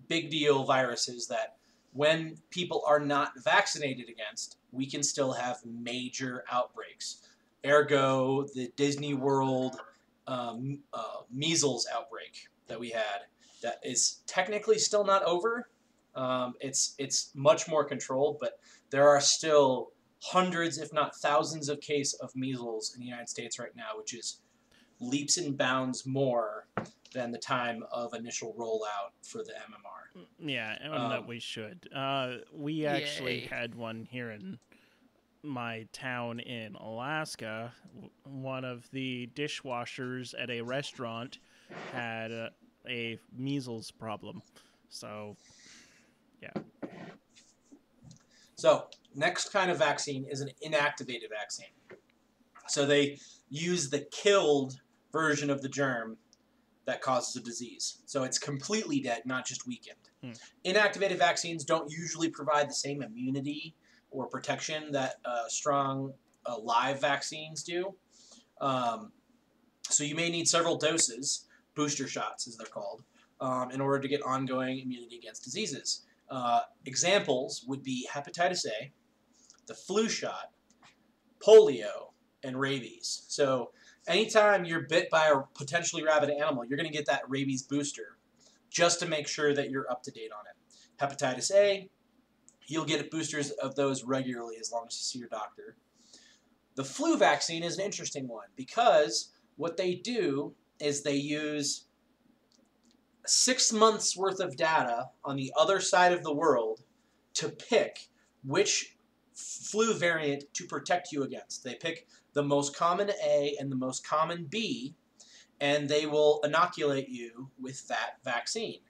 Speaker 3: deal viruses that when people are not vaccinated against, we can still have major outbreaks. Ergo, the Disney World measles outbreak that we had, that is technically still not over. It's much more controlled, but there are still hundreds, if not thousands, of cases of measles in the United States right now, which is leaps and bounds more than the time of initial rollout for the MMR.
Speaker 2: Yeah, and that we should. We actually had one here in my town in Alaska. One of the dishwashers at a restaurant had a measles problem. So, yeah.
Speaker 3: So, next kind of vaccine is an inactivated vaccine. So they use the killed version of the germ that causes a disease. So it's completely dead, not just weakened. Inactivated vaccines don't usually provide the same immunity or protection that strong live vaccines do. So you may need several doses, booster shots as they're called, in order to get ongoing immunity against diseases. Examples would be hepatitis A, the flu shot, polio, and rabies. So anytime you're bit by a potentially rabid animal, you're going to get that rabies booster just to make sure that you're up to date on it. Hepatitis A, you'll get boosters of those regularly as long as you see your doctor. The flu vaccine is an interesting one because what they do is they use 6 months worth of data on the other side of the world to pick which flu variant to protect you against. They pick the most common A and the most common B, and they will inoculate you with that vaccine.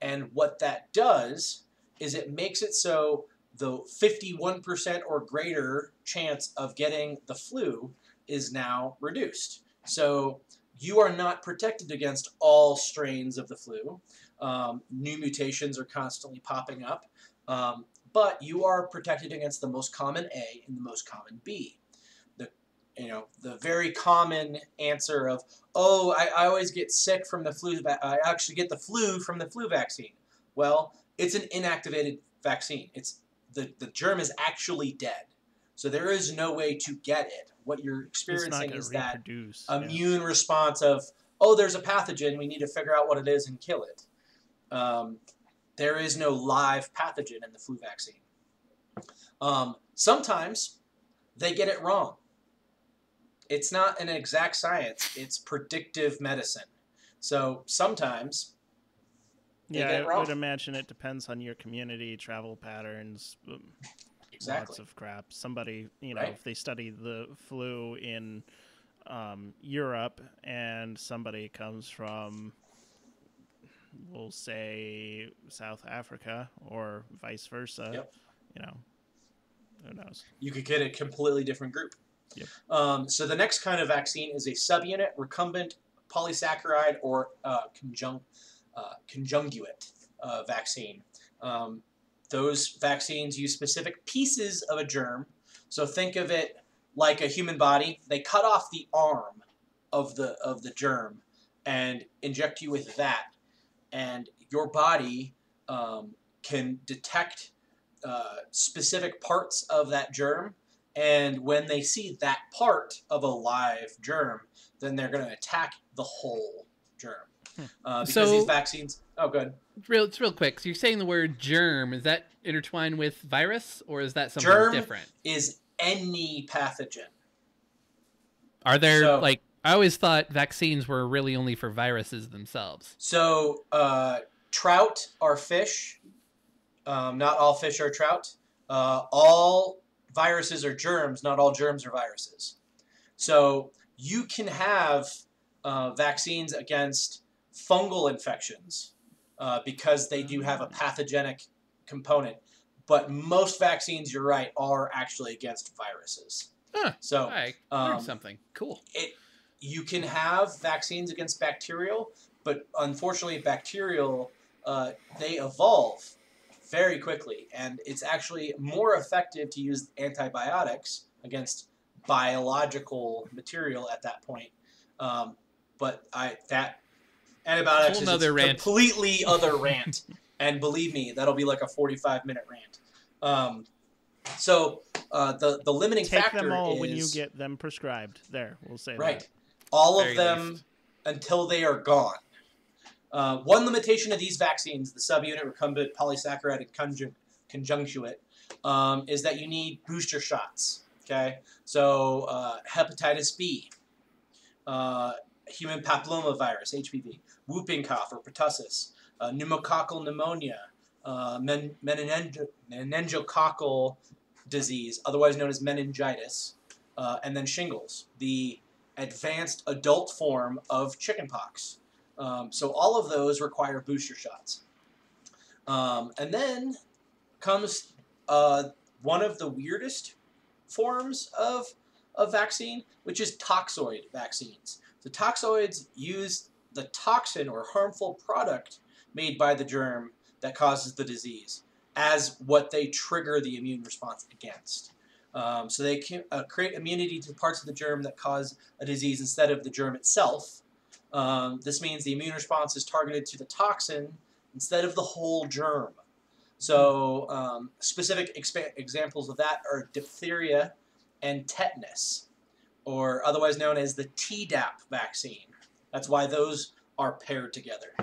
Speaker 3: And what that does is it makes it so the 51% or greater chance of getting the flu is now reduced. So you are not protected against all strains of the flu. New mutations are constantly popping up, but you are protected against the most common A and the most common B. The very common answer of, oh, I always get sick from the flu. I actually get the flu from the flu vaccine. Well, it's an inactivated vaccine. The germ is actually dead. So there is no way to get it. What you're experiencing is that immune response of, oh, there's a pathogen. We need to figure out what it is and kill it. There is no live pathogen in the flu vaccine. Sometimes they get it wrong. It's not an exact science. It's predictive medicine. So sometimes they
Speaker 2: Yeah,
Speaker 3: get it
Speaker 2: I
Speaker 3: wrong.
Speaker 2: would imagine it depends on your community, travel patterns,
Speaker 3: Exactly.
Speaker 2: lots of crap. Somebody,
Speaker 3: Right.
Speaker 2: if they study the flu in Europe and somebody comes from, we'll say, South Africa or vice versa,
Speaker 3: Yep.
Speaker 2: Who knows?
Speaker 3: You could get a completely different group.
Speaker 2: Yep.
Speaker 3: So the next kind of vaccine is a subunit, recumbent, polysaccharide, or conjunguate vaccine. Those vaccines use specific pieces of a germ. So think of it like a human body. They cut off the arm of the germ and inject you with that, and your body can detect specific parts of that germ, and when they see that part of a live germ, then they're going to attack the whole germ. Because these vaccines... Oh, good.
Speaker 4: It's real quick. So you're saying the word germ. Is that intertwined with virus, or is that something
Speaker 3: Germ
Speaker 4: different?
Speaker 3: is any pathogen.
Speaker 4: Are there, I always thought vaccines were really only for viruses themselves.
Speaker 3: So trout are fish. Not all fish are trout. All viruses are germs. Not all germs are viruses. So you can have vaccines against fungal infections because they do have a pathogenic component. But most vaccines, you're right, are actually against viruses.
Speaker 4: Huh.
Speaker 3: So
Speaker 4: I learned something. Cool.
Speaker 3: You can have vaccines against bacterial, but unfortunately bacterial, they evolve very quickly, and it's actually more effective to use antibiotics against biological material at that point. But that antibiotics is a completely other rant, and believe me, that'll be like a 45-minute rant. So the limiting factor
Speaker 2: Take them all
Speaker 3: is
Speaker 2: when you get them prescribed. There, we'll say
Speaker 3: right.
Speaker 2: that.
Speaker 3: All of them until they are gone. One limitation of these vaccines, the subunit, recumbent, polysaccharide, and conjunguate, is that you need booster shots. Okay, so hepatitis B, human papillomavirus (HPV), whooping cough or pertussis, pneumococcal pneumonia, meningococcal disease, otherwise known as meningitis, and then shingles, the advanced adult form of chickenpox. So all of those require booster shots. And then comes one of the weirdest forms of vaccine, which is toxoid vaccines. The toxoids use the toxin or harmful product made by the germ that causes the disease as what they trigger the immune response against. So they can create immunity to parts of the germ that cause a disease instead of the germ itself. This means the immune response is targeted to the toxin instead of the whole germ. So specific examples of that are diphtheria and tetanus, or otherwise known as the Tdap vaccine. That's why those are paired together.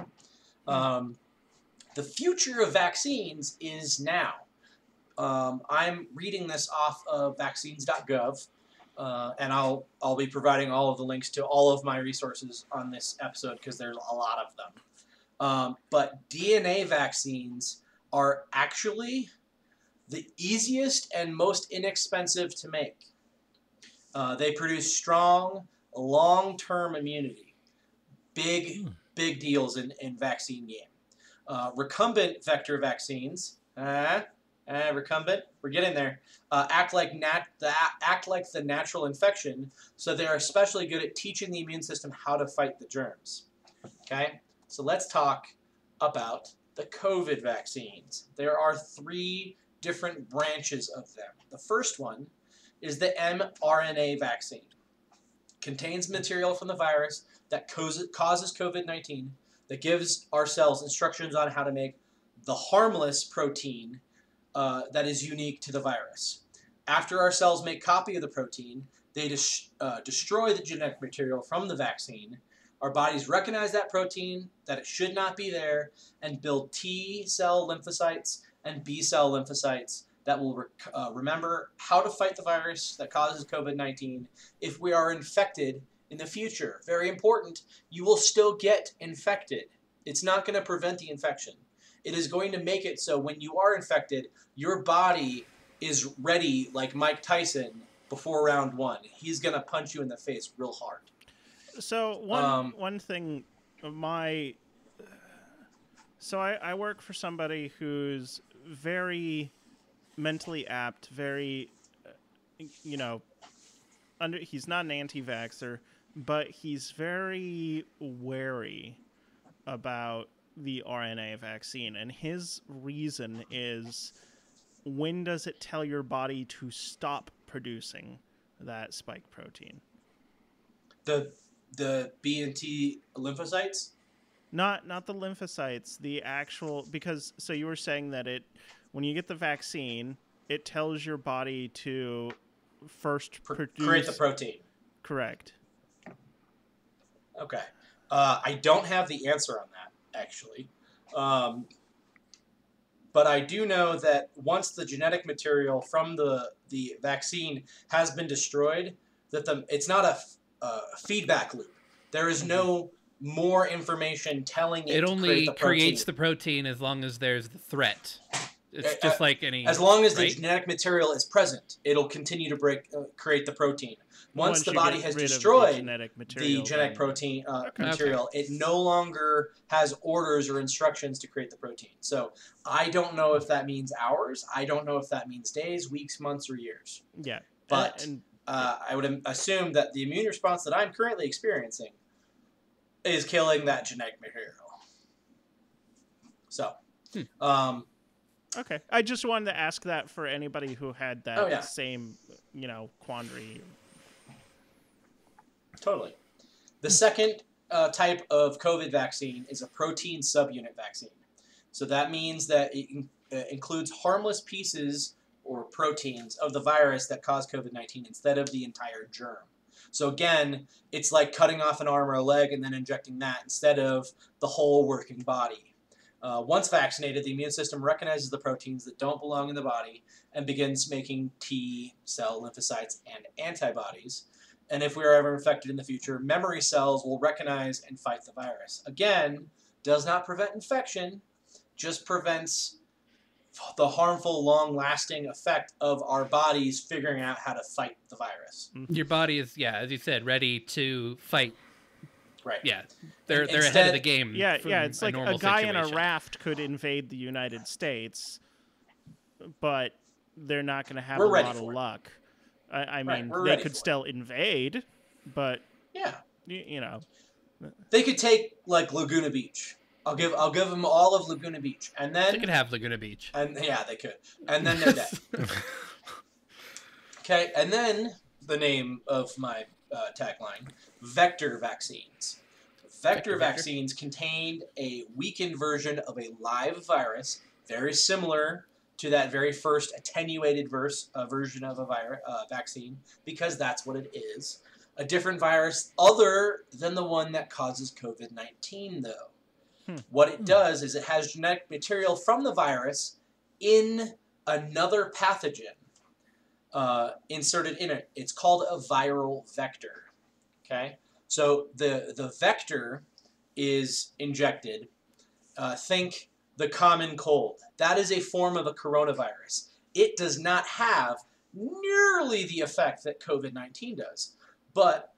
Speaker 3: The future of vaccines is now. I'm reading this off of vaccines.gov, and I'll be providing all of the links to all of my resources on this episode because there's a lot of them. But DNA vaccines are actually the easiest and most inexpensive to make. They produce strong, long-term immunity. Big deals in vaccine game. Recumbent vector vaccines, recumbent, we're getting there, act like the natural infection, so they're especially good at teaching the immune system how to fight the germs. Okay, so let's talk about the COVID vaccines. There are 3 different branches of them. The first one is the mRNA vaccine. Contains material from the virus that causes COVID-19 that gives our cells instructions on how to make the harmless protein that is unique to the virus. After our cells make copy of the protein, they destroy the genetic material from the vaccine. Our bodies recognize that protein, that it should not be there, and build T cell lymphocytes and B cell lymphocytes that will remember how to fight the virus that causes COVID-19 if we are infected in the future. Very important, you will still get infected. It's not going to prevent the infection. It is going to make it so when you are infected, your body is ready like Mike Tyson before round 1. He's going to punch you in the face real hard.
Speaker 2: So one thing, I work for somebody who's very mentally apt, very, he's not an anti-vaxxer, but he's very wary about the RNA vaccine. And his reason is, when does it tell your body to stop producing that spike protein?
Speaker 3: The B and T lymphocytes?
Speaker 2: Not the lymphocytes, the actual, because so you were saying that when you get the vaccine, it tells your body to first
Speaker 3: create the protein.
Speaker 2: Correct.
Speaker 3: Okay. I don't have the answer on that, actually. But I do know that once the genetic material from the vaccine has been destroyed, that it's not a feedback loop. There is no more information telling it to
Speaker 4: only
Speaker 3: create the protein.
Speaker 4: creates the protein as long as there's the threat. It's just like any...
Speaker 3: As long as
Speaker 4: right?
Speaker 3: the genetic material is present, it'll continue to create the protein. Once the body has destroyed the genetic protein material, it no longer has orders or instructions to create the protein. So I don't know if that means hours. I don't know if that means days, weeks, months, or years.
Speaker 2: Yeah.
Speaker 3: But I would assume that the immune response that I'm currently experiencing is killing that genetic material. So,
Speaker 2: okay. I just wanted to ask that for anybody who had that same, quandary.
Speaker 3: Totally. The second type of COVID vaccine is a protein subunit vaccine. So that means that it includes harmless pieces or proteins of the virus that cause COVID-19 instead of the entire germ. So again, it's like cutting off an arm or a leg and then injecting that instead of the whole working body. Once vaccinated, the immune system recognizes the proteins that don't belong in the body and begins making T cell lymphocytes and antibodies. And if we are ever infected in the future, memory cells will recognize and fight the virus. Again, does not prevent infection, just prevents the harmful, long-lasting effect of our bodies figuring out how to fight the virus.
Speaker 4: Your body is, as you said, ready to fight.
Speaker 3: Right.
Speaker 4: Yeah, they're ahead of the game.
Speaker 2: Yeah, it's like a guy
Speaker 4: situation.
Speaker 2: in a raft could invade the United States, but they're not going to have a lot of luck. I mean, they could still invade, but
Speaker 3: they could take like Laguna Beach. I'll give them all of Laguna Beach, and then
Speaker 4: they could have Laguna Beach.
Speaker 3: And they could, and then they're dead. Okay, and then the name of my tagline: vector vaccines. Vector vaccines contained a weakened version of a live virus, very similar to that very first attenuated version of a vaccine, because that's what it is. A different virus other than the one that causes COVID-19, though. What it does is it has genetic material from the virus in another pathogen inserted in it. It's called a viral vector. Okay? So the vector is injected. Think the common cold. That is a form of a coronavirus. It does not have nearly the effect that COVID-19 does. But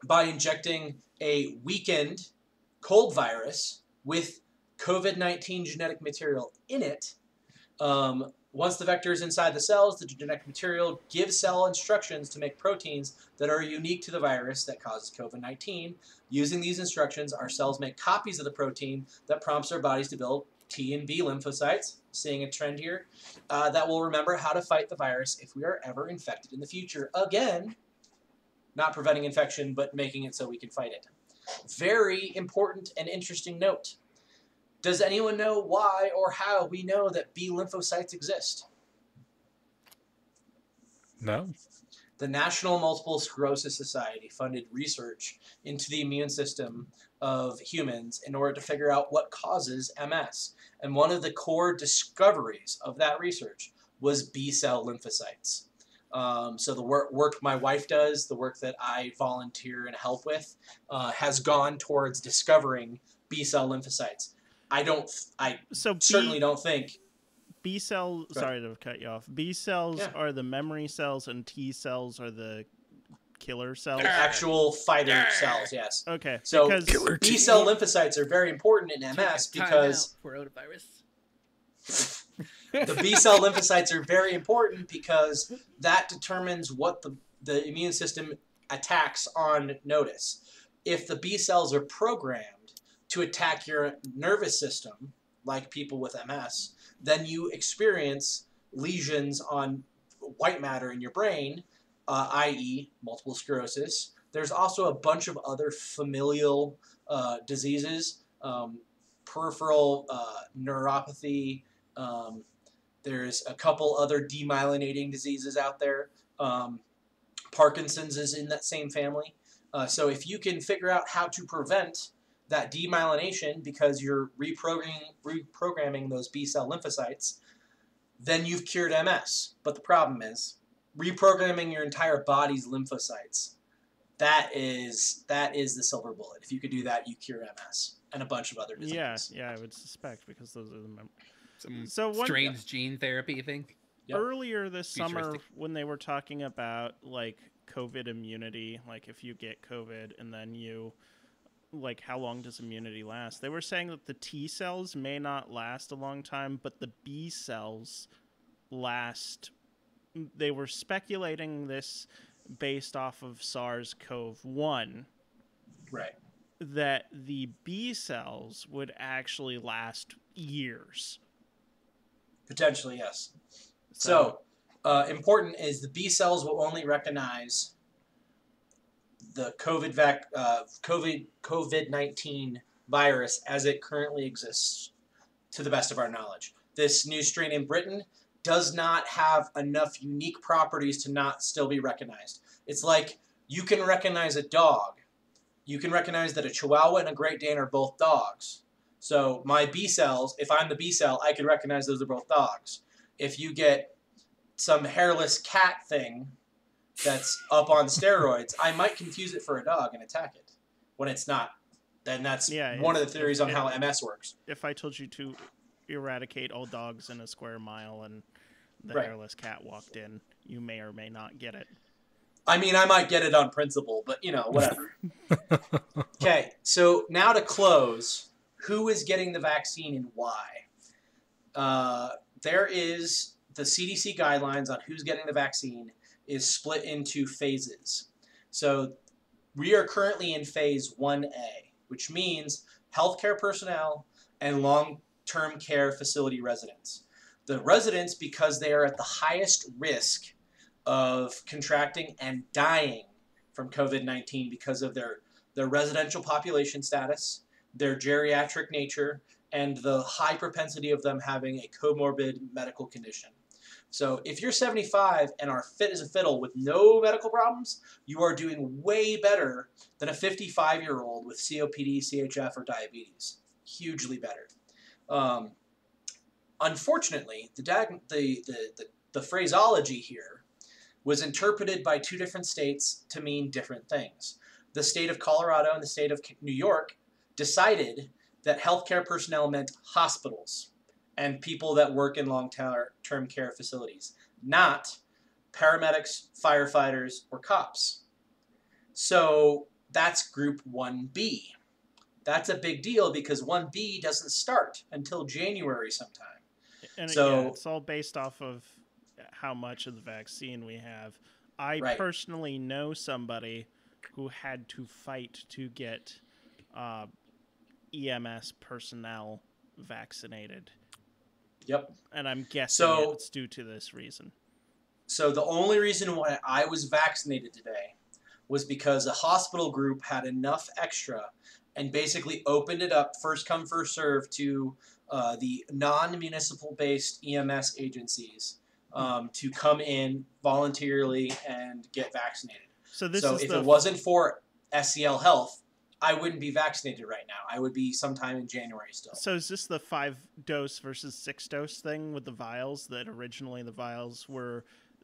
Speaker 3: by injecting a weakened cold virus with COVID-19 genetic material in it, once the vector is inside the cells, the genetic material gives cell instructions to make proteins that are unique to the virus that causes COVID-19. Using these instructions, our cells make copies of the protein that prompts our bodies to build T and B lymphocytes, seeing a trend here, that will remember how to fight the virus if we are ever infected in the future. Again, not preventing infection, but making it so we can fight it. Very important and interesting note. Does anyone know why or how we know that B lymphocytes exist?
Speaker 1: No.
Speaker 3: The National Multiple Sclerosis Society funded research into the immune system of humans in order to figure out what causes MS. And one of the core discoveries of that research was B-cell lymphocytes. So the work my wife does, the work that I volunteer and help with, has gone towards discovering B cell lymphocytes. I
Speaker 2: So
Speaker 3: certainly don't think
Speaker 2: B cells. Sorry to cut you off. B cells are the memory cells, and T cells are the killer cells.
Speaker 3: Actual fighter cells, yes.
Speaker 2: Okay.
Speaker 3: So
Speaker 2: because
Speaker 3: B cell lymphocytes are very important in MS because
Speaker 4: for rotavirus.
Speaker 3: the B cell lymphocytes are very important because that determines what the immune system attacks on notice. If the B cells are programmed to attack your nervous system, like people with MS, then you experience lesions on white matter in your brain, i.e. multiple sclerosis. There's also a bunch of other familial diseases, peripheral neuropathy. There's a couple other demyelinating diseases out there. Parkinson's is in that same family. So if you can figure out how to prevent that demyelination because you're reprogramming those B cell lymphocytes, then you've cured MS. But the problem is reprogramming your entire body's lymphocytes. That is the silver bullet. If you could do that, you cure MS and a bunch of other diseases.
Speaker 2: Yeah, I would suspect because those are the
Speaker 4: some strange gene therapy thing.
Speaker 3: Yep.
Speaker 2: Earlier this summer, when they were talking about like COVID immunity, like if you get COVID and then you, like how long does immunity last? They were saying that the T cells may not last a long time, but the B cells last. They were speculating this based off of SARS-CoV-1.
Speaker 3: Right.
Speaker 2: That the B cells would actually last years.
Speaker 3: Potentially, yes. So important is the B cells will only recognize the COVID-19 virus as it currently exists, to the best of our knowledge. This new strain in Britain does not have enough unique properties to not still be recognized. It's like you can recognize a dog. You can recognize that a Chihuahua and a Great Dane are both dogs. So my B cells, if I'm the B cell, I can recognize those are both dogs. If you get some hairless cat thing that's up on steroids, I might confuse it for a dog and attack it when it's not. Then that's one of the theories on how MS works.
Speaker 2: If I told you to eradicate all dogs in a square mile and the hairless cat walked in, you may or may not get it.
Speaker 3: I mean, I might get it on principle, but, you know, whatever. Okay, so now to close, who is getting the vaccine and why? There is the CDC guidelines on who's getting the vaccine is split into phases. So we are currently in phase 1A, which means healthcare personnel and long-term care facility residents. The residents, because they are at the highest risk of contracting and dying from COVID-19 because of their residential population status, their geriatric nature, and the high propensity of them having a comorbid medical condition. So if you're 75 and are fit as a fiddle with no medical problems, you are doing way better than a 55-year-old with COPD, CHF, or diabetes. Hugely better. Unfortunately, the phraseology here was interpreted by two different states to mean different things. The state of Colorado and the state of New York decided that healthcare personnel meant hospitals and people that work in long-term care facilities, not paramedics, firefighters, or cops. So that's Group 1B. That's a big deal because 1B doesn't start until January sometime.
Speaker 2: And it's all based off of how much of the vaccine we have. I personally know somebody who had to fight to get EMS personnel vaccinated.
Speaker 3: Yep.
Speaker 2: And I'm guessing it's due to this reason.
Speaker 3: So the only reason why I was vaccinated today was because a hospital group had enough extra and basically opened it up, first come, first serve, to the non-municipal based EMS agencies to come in voluntarily and get vaccinated. So if it wasn't for SCL Health, I wouldn't be vaccinated right now. I would be sometime in January still.
Speaker 2: So is this the 5-dose versus 6-dose thing with the vials, that originally the vials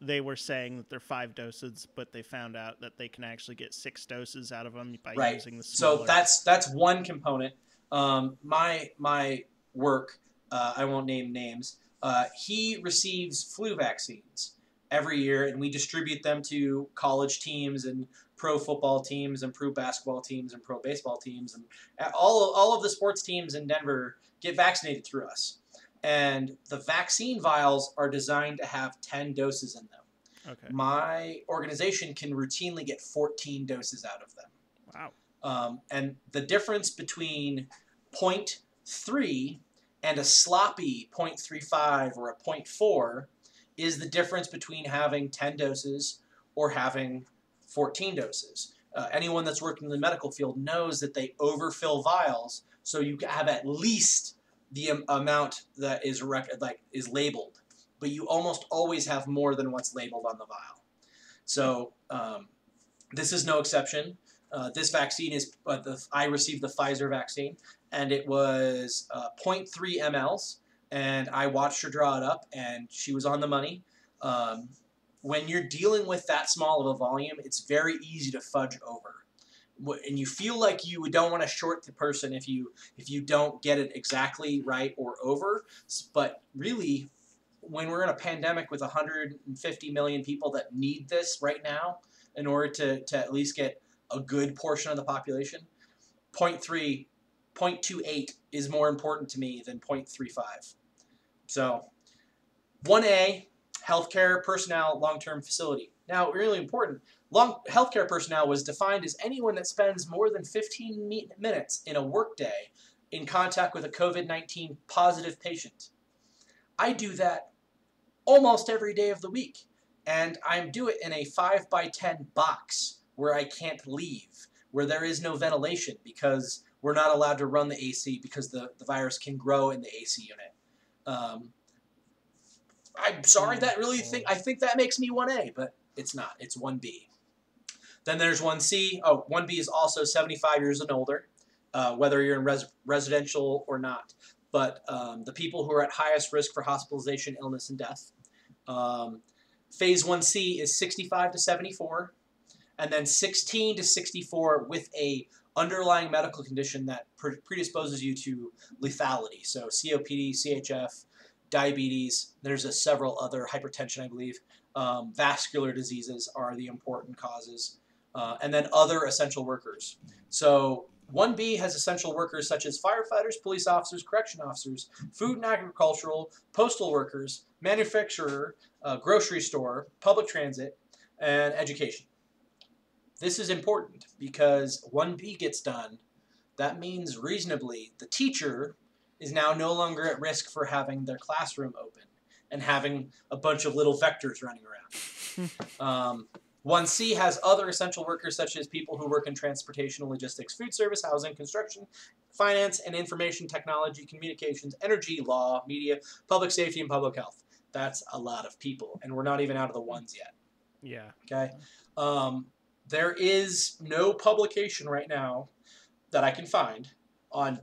Speaker 2: they were saying that they're 5 doses, but they found out that they can actually get 6 doses out of them by using the smaller...
Speaker 3: So that's one component. My work, I won't name names. He receives flu vaccines every year, and we distribute them to college teams and pro football teams and pro basketball teams and pro baseball teams, and all of the sports teams in Denver get vaccinated through us. And the vaccine vials are designed to have 10 doses in them.
Speaker 2: Okay.
Speaker 3: My organization can routinely get 14 doses out of them.
Speaker 2: Wow.
Speaker 3: And the difference between 0.3 and a sloppy 0.35 or a 0.4 is the difference between having 10 doses or having 14 doses. Anyone that's worked in the medical field knows that they overfill vials, so you have at least the amount that is labeled, but you almost always have more than what's labeled on the vial. So this is no exception. This vaccine is, I received the Pfizer vaccine, and it was 0.3 mLs, and I watched her draw it up, and she was on the money. When you're dealing with that small of a volume, it's very easy to fudge over. And you feel like you don't want to short the person if you don't get it exactly right or over. But really, when we're in a pandemic with 150 million people that need this right now in order to at least get a good portion of the population, 0.3, 0.28 is more important to me than 0.35. So 1A, healthcare personnel, long-term facility. Now, really important, healthcare personnel was defined as anyone that spends more than 15 minutes in a workday in contact with a COVID-19 positive patient. I do that almost every day of the week, and I do it in a 5x10 box where I can't leave, where there is no ventilation because we're not allowed to run the AC because the virus can grow in the AC unit. I'm sorry, I think that makes me 1A, but it's not. It's 1B. Then there's 1C. Oh, 1B is also 75 years and older, whether you're in residential or not. But the people who are at highest risk for hospitalization, illness, and death. Phase 1C is 65 to 74, and then 16 to 64 with a underlying medical condition that predisposes you to lethality. So COPD, CHF, diabetes, there's several other, hypertension, I believe. Vascular diseases are the important causes. And then other essential workers. So 1B has essential workers such as firefighters, police officers, correction officers, food and agricultural, postal workers, manufacturer, grocery store, public transit, and education. This is important because 1B gets done. That means reasonably the teacher is now no longer at risk for having their classroom open and having a bunch of little vectors running around. 1C has other essential workers such as people who work in transportation, logistics, food service, housing, construction, finance, and information technology, communications, energy, law, media, public safety, and public health. That's a lot of people, and we're not even out of the ones yet.
Speaker 2: Yeah.
Speaker 3: Okay. There is no publication right now that I can find on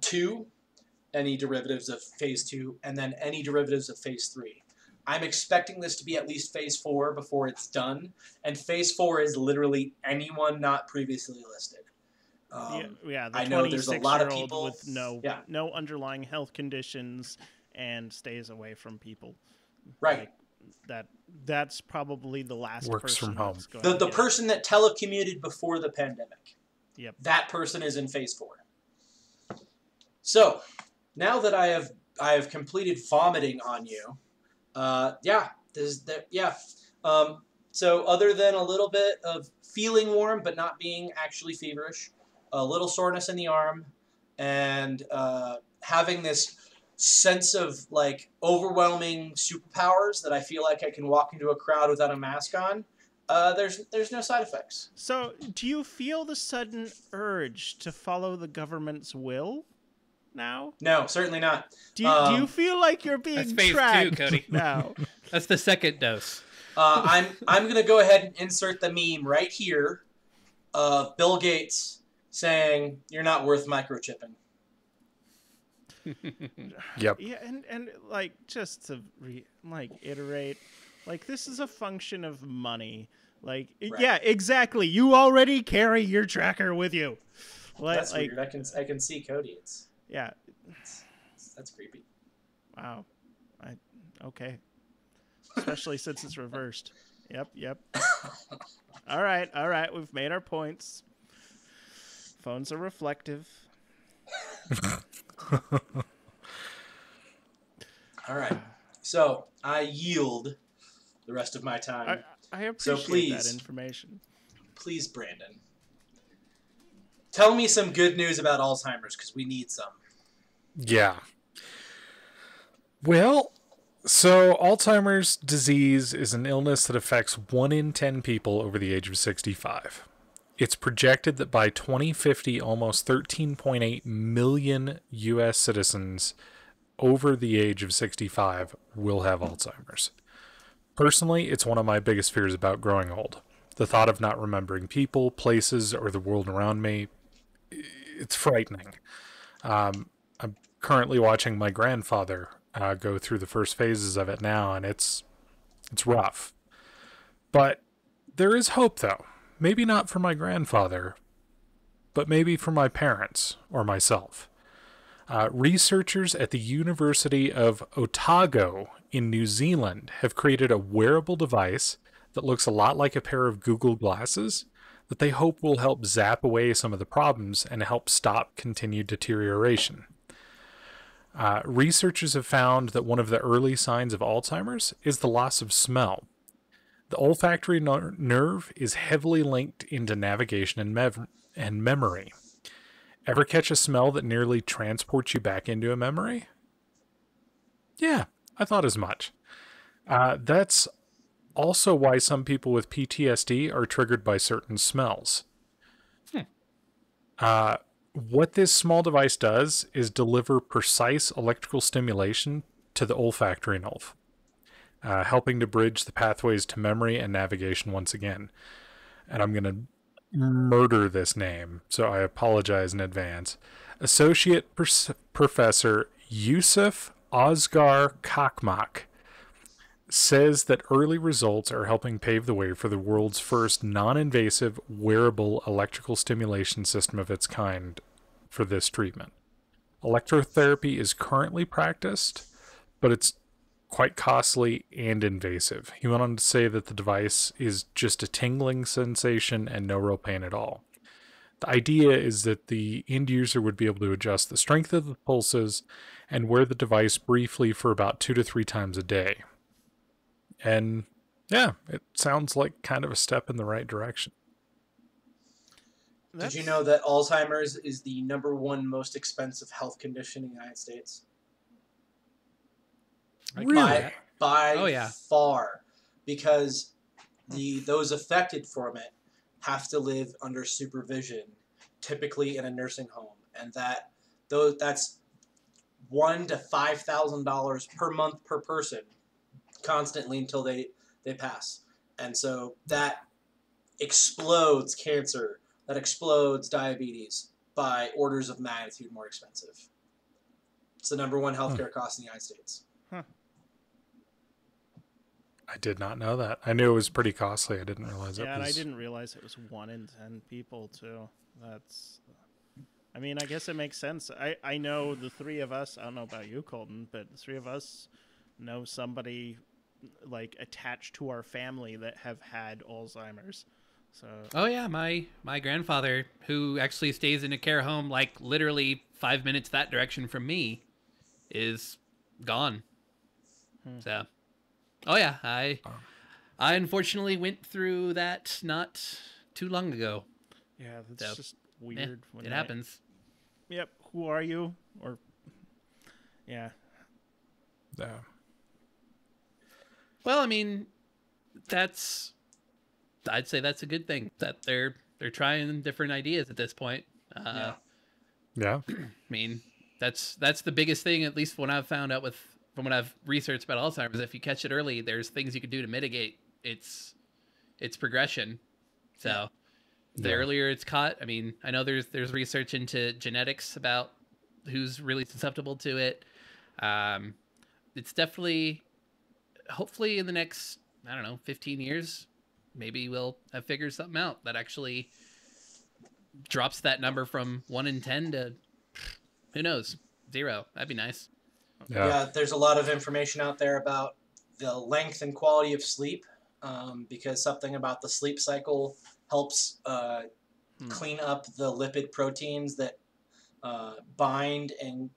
Speaker 3: any derivatives of phase 2, and then any derivatives of phase 3. I'm expecting this to be at least phase 4 before it's done, and phase 4 is literally anyone not previously listed.
Speaker 2: The
Speaker 3: I know there's a lot of people
Speaker 2: with no underlying health conditions and stays away from people.
Speaker 3: Right.
Speaker 2: That's probably the last
Speaker 1: Works
Speaker 2: person
Speaker 1: from home.
Speaker 3: The person that telecommuted before the pandemic.
Speaker 2: Yep.
Speaker 3: That person is in phase 4. So now that I have completed vomiting on you, so other than a little bit of feeling warm but not being actually feverish, a little soreness in the arm, and having this sense of like overwhelming superpowers that I feel like I can walk into a crowd without a mask on, there's no side effects.
Speaker 2: So do you feel the sudden urge to follow the government's will now?
Speaker 3: No, certainly not.
Speaker 2: Do you feel like you're being
Speaker 4: That's phase
Speaker 2: tracked
Speaker 4: 2, Cody.
Speaker 2: now?
Speaker 4: That's the second dose.
Speaker 3: I'm gonna go ahead and insert the meme right here of Bill Gates saying you're not worth microchipping.
Speaker 1: Yep.
Speaker 2: Yeah, and like just to iterate, like this is a function of money. Like
Speaker 3: Right.
Speaker 2: Yeah, exactly. You already carry your tracker with you.
Speaker 3: That's weird. I can see Cody.
Speaker 2: Yeah.
Speaker 3: That's creepy.
Speaker 2: Wow. Okay. Especially since it's reversed. Yep. All right. We've made our points. Phones are reflective.
Speaker 3: All right. So I yield the rest of my time.
Speaker 2: I appreciate
Speaker 3: so please,
Speaker 2: that information.
Speaker 3: Please, Brandon, tell me some good news about Alzheimer's, because we need some.
Speaker 1: Yeah. Well, so Alzheimer's disease is an illness that affects 1 in 10 people over the age of 65. It's projected that by 2050, almost 13.8 million U.S. citizens over the age of 65 will have Alzheimer's. Personally, it's one of my biggest fears about growing old. The thought of not remembering people, places, or the world around me, it's frightening. I'm currently watching my grandfather go through the first phases of it now, and it's rough. But there is hope, though. Maybe not for my grandfather, but maybe for my parents or myself. Researchers at the University of Otago in New Zealand have created a wearable device that looks a lot like a pair of Google glasses that they hope will help zap away some of the problems and help stop continued deterioration. Researchers have found that one of the early signs of Alzheimer's is the loss of smell. The olfactory nerve is heavily linked into navigation and memory. Ever catch a smell that nearly transports you back into a memory? Yeah, I thought as much. That's also why some people with PTSD are triggered by certain smells. What this small device does is deliver precise electrical stimulation to the olfactory nerve, helping to bridge the pathways to memory and navigation once again. And I'm going to murder this name, so I apologize in advance. Associate Professor Yusuf Osgar Kakmak says that early results are helping pave the way for the world's first non-invasive wearable electrical stimulation system of its kind for this treatment. Electrotherapy is currently practiced, but it's quite costly and invasive. He went on to say that the device is just a tingling sensation and no real pain at all. The idea is that the end user would be able to adjust the strength of the pulses and wear the device briefly for about 2 to 3 times a day. And yeah, it sounds like kind of a step in the right direction.
Speaker 3: Did you know that Alzheimer's is the #1 most expensive health condition in the United States?
Speaker 1: Really?
Speaker 3: By far, because those affected from it have to live under supervision, typically in a nursing home, and that's $1,000 to $5,000 per month per person, constantly until they pass. And so that explodes cancer, that explodes diabetes by orders of magnitude more expensive. It's the #1 healthcare cost in the United States.
Speaker 1: I did not know that. I knew it was pretty costly. I didn't realize it was...
Speaker 2: Yeah, and I didn't realize it was 1 in 10 people, too. I mean, I guess it makes sense. I know the 3 of us, I don't know about you, Colton, but the 3 of us know somebody, like, attached to our family that have had Alzheimer's. So.
Speaker 4: Oh, yeah, my grandfather, who actually stays in a care home, like, literally 5 minutes that direction from me, is gone. So... Oh yeah, I unfortunately went through that not too long ago.
Speaker 2: Yeah, that's just weird.
Speaker 4: When it happens.
Speaker 2: Yep. Who are you? Or yeah.
Speaker 1: Yeah.
Speaker 4: Well, I mean, I'd say that's a good thing that they're trying different ideas at this point.
Speaker 1: Yeah.
Speaker 4: I mean, that's the biggest thing, at least when I've found out from what I've researched about Alzheimer's. If you catch it early, there's things you can do to mitigate its progression. So the earlier it's caught, I mean, I know there's research into genetics about who's really susceptible to it. It's definitely, hopefully in the next, 15 years, maybe we'll have figured something out that actually drops that number from 1 in 10 to Who knows? 0. That'd be nice.
Speaker 3: Yeah, there's a lot of information out there about the length and quality of sleep, because something about the sleep cycle helps clean up the lipid proteins that bind and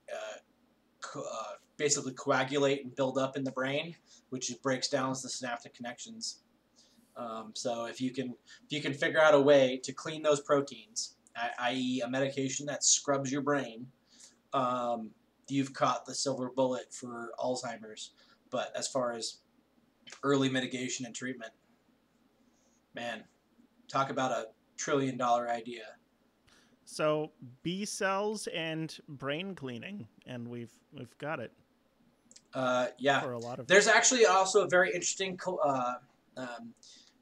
Speaker 3: basically coagulate and build up in the brain, which breaks down the synaptic connections. So if you can figure out a way to clean those proteins, i.e. a medication that scrubs your brain, you've caught the silver bullet for Alzheimer's. But as far as early mitigation and treatment, man, talk about a $1 trillion idea.
Speaker 2: So B cells and brain cleaning, and we've got it.
Speaker 3: Yeah.
Speaker 2: For a lot of
Speaker 3: There's actually also a very interesting.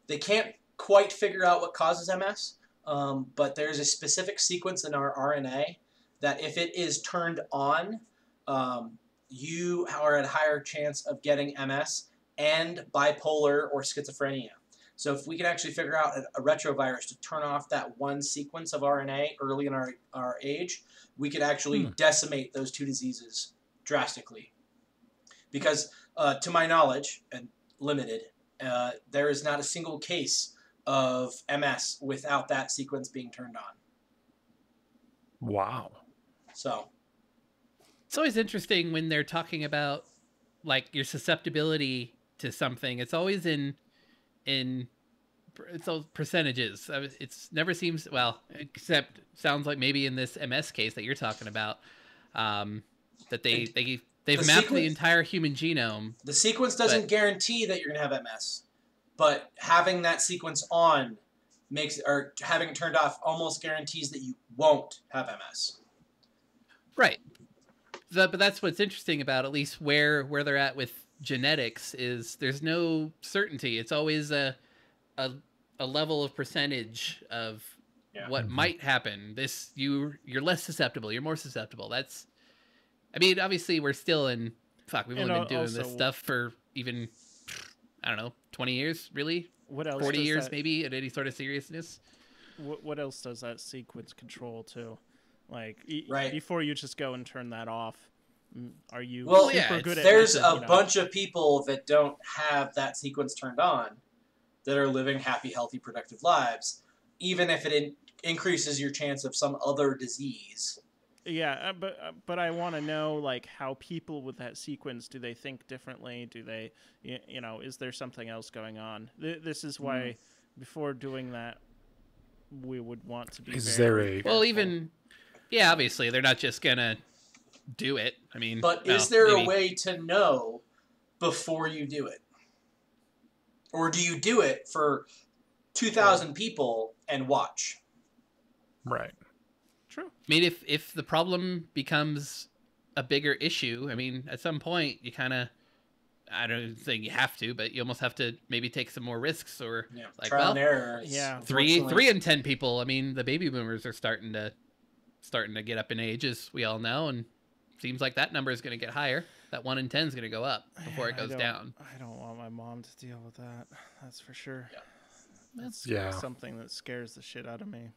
Speaker 3: They can't quite figure out what causes MS, but there's a specific sequence in our RNA that if it is turned on, you are at a higher chance of getting MS and bipolar or schizophrenia. So if we can actually figure out a retrovirus to turn off that one sequence of RNA early in our age, we could actually decimate those two diseases drastically. Because to my knowledge, and limited, there is not a single case of MS without that sequence being turned on.
Speaker 1: Wow.
Speaker 3: So
Speaker 4: it's always interesting when they're talking about like your susceptibility to something. It's always in it's those percentages. It's never seems, well, except sounds like maybe in this MS case that you're talking about, that they've mapped the entire human genome.
Speaker 3: The sequence doesn't guarantee that you're going to have MS, but having that sequence on or having it turned off almost guarantees that you won't have MS.
Speaker 4: Right. But that's what's interesting about at least where they're at with genetics is there's no certainty. It's always a level of percentage of what might happen. You're less susceptible. You're more susceptible. That's, I mean, obviously we're still in, we've only been doing this stuff for even, I don't know, 20 years, really?
Speaker 2: What else?
Speaker 4: 40 years maybe at any sort of seriousness.
Speaker 2: What else does that sequence control too? Like,
Speaker 3: right.
Speaker 2: Before you just go and turn that off, are you
Speaker 3: super
Speaker 2: good at
Speaker 3: there's a bunch of people that don't have that sequence turned on that are living happy, healthy, productive lives, even if it increases your chance of some other disease.
Speaker 2: Yeah, but I want to know, like, how people with that sequence, do they think differently? Do they, is there something else going on? This is why before doing that, we would want to be
Speaker 4: Well, even, yeah, obviously, they're not just going to do it. I mean,
Speaker 3: but is there a way to know before you do it? Or do you do it for 2,000 people and watch?
Speaker 1: Right.
Speaker 2: True.
Speaker 4: I mean, if the problem becomes a bigger issue, I mean, at some point you kind of, I don't think you have to, but you almost have to maybe take some more risks or
Speaker 3: trial and error.
Speaker 2: Yeah.
Speaker 4: 3 in 10 people. I mean, the baby boomers are starting to get up in age, as we all know, and seems like that number is going to get higher. That 1 in 10 is going to go up before it goes down.
Speaker 2: I don't want my mom to deal with that. That's for sure.
Speaker 3: Yeah.
Speaker 2: That's something that scares the shit out of me.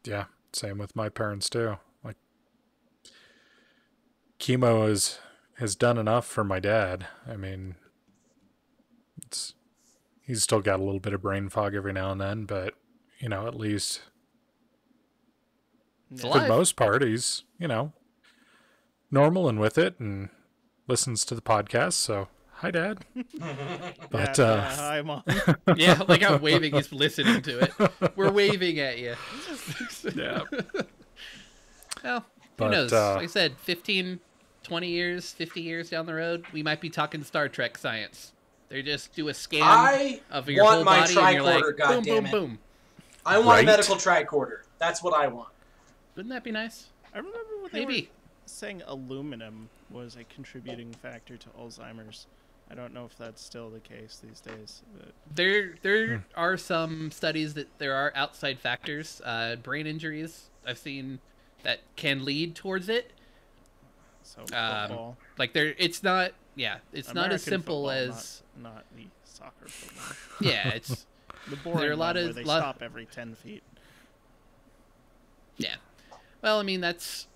Speaker 1: Yeah, same with my parents too. Like, chemo has done enough for my dad. I mean, he's still got a little bit of brain fog every now and then, but at least for the most part, he's normal and with it and listens to the podcast. So hi, Dad. But
Speaker 2: hi, Mom.
Speaker 4: Yeah, like I'm waving. He's listening to it. We're waving at you.
Speaker 1: Yeah.
Speaker 4: Well, who knows? Like I said, 15, 20 years, 50 years down the road, we might be talking Star Trek science. They just do a scan of your whole body and you're like, boom, boom, boom.
Speaker 3: I want a medical tricorder. That's what I want.
Speaker 4: Wouldn't that be nice?
Speaker 2: I remember when they were saying aluminum was a contributing factor to Alzheimer's. I don't know if that's still the case these days. But...
Speaker 4: There are some studies that there are outside factors, brain injuries I've seen that can lead towards it.
Speaker 2: So football.
Speaker 4: Like it's not
Speaker 2: American
Speaker 4: not as simple
Speaker 2: football,
Speaker 4: as
Speaker 2: not the soccer football.
Speaker 4: Yeah, it's
Speaker 2: the boring
Speaker 4: there are a lot
Speaker 2: one
Speaker 4: of
Speaker 2: where they stop every 10 feet.
Speaker 4: Yeah. Well, I mean, it's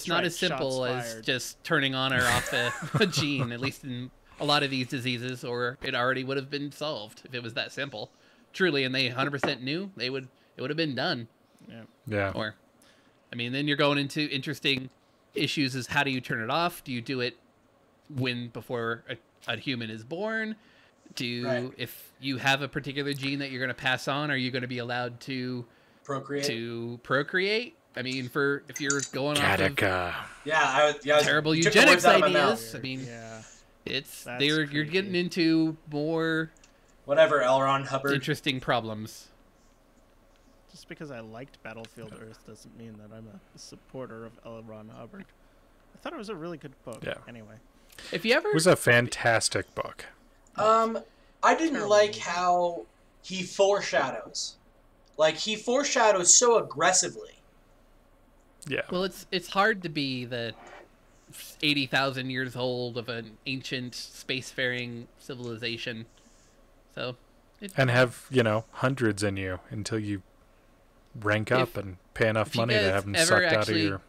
Speaker 4: not
Speaker 2: right,
Speaker 4: as simple
Speaker 2: shots
Speaker 4: as
Speaker 2: fired.
Speaker 4: just turning on or off a gene, at least in a lot of these diseases, or it already would have been solved if it was that simple. Truly, and they 100% knew, it would have been done.
Speaker 1: Yeah.
Speaker 4: Or, I mean, then you're going into interesting issues is how do you turn it off? Do you do it before a human is born? If you have a particular gene that you're going to pass on, are you going to be allowed to procreate? I mean, if you're going off of terrible eugenics ideas, I mean, you're getting into more
Speaker 3: whatever L. Ron Hubbard.
Speaker 4: Interesting problems.
Speaker 2: Just because I liked Battlefield Earth doesn't mean that I'm a supporter of L. Ron Hubbard. I thought it was a really good book.
Speaker 1: Yeah.
Speaker 2: Anyway,
Speaker 4: if you ever,
Speaker 1: it was a fantastic book.
Speaker 3: I didn't like how he foreshadows. Like, he foreshadows so aggressively.
Speaker 1: Yeah.
Speaker 4: Well, it's hard to be the 80,000 years old of an ancient spacefaring civilization. So,
Speaker 1: and have, hundreds in you until you rank up and pay enough money to have them sucked out of your...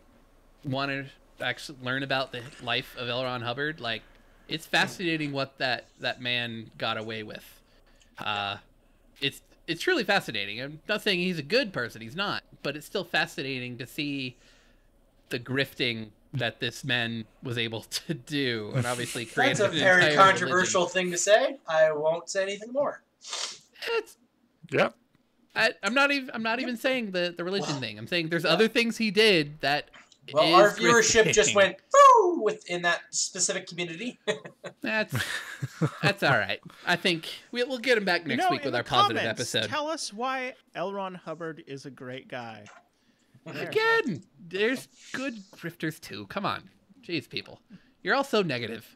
Speaker 4: want to actually learn about the life of L. Ron Hubbard, like, it's fascinating what that man got away with. It's truly fascinating. I'm not saying he's a good person, he's not, but it's still fascinating to see the grifting that this man was able to do, and obviously create.
Speaker 3: That's a very controversial thing to say. I won't say anything more.
Speaker 1: Yep.
Speaker 4: I'm not even saying the religion thing. I'm saying there's other things he did that.
Speaker 3: Well, our viewership just went woo within that specific community.
Speaker 4: That's all right. I think we'll get him back next week with our positive episode.
Speaker 2: Tell us why L. Ron Hubbard is a great guy.
Speaker 4: Again, there's good grifters too. Come on, jeez, people, you're all so negative.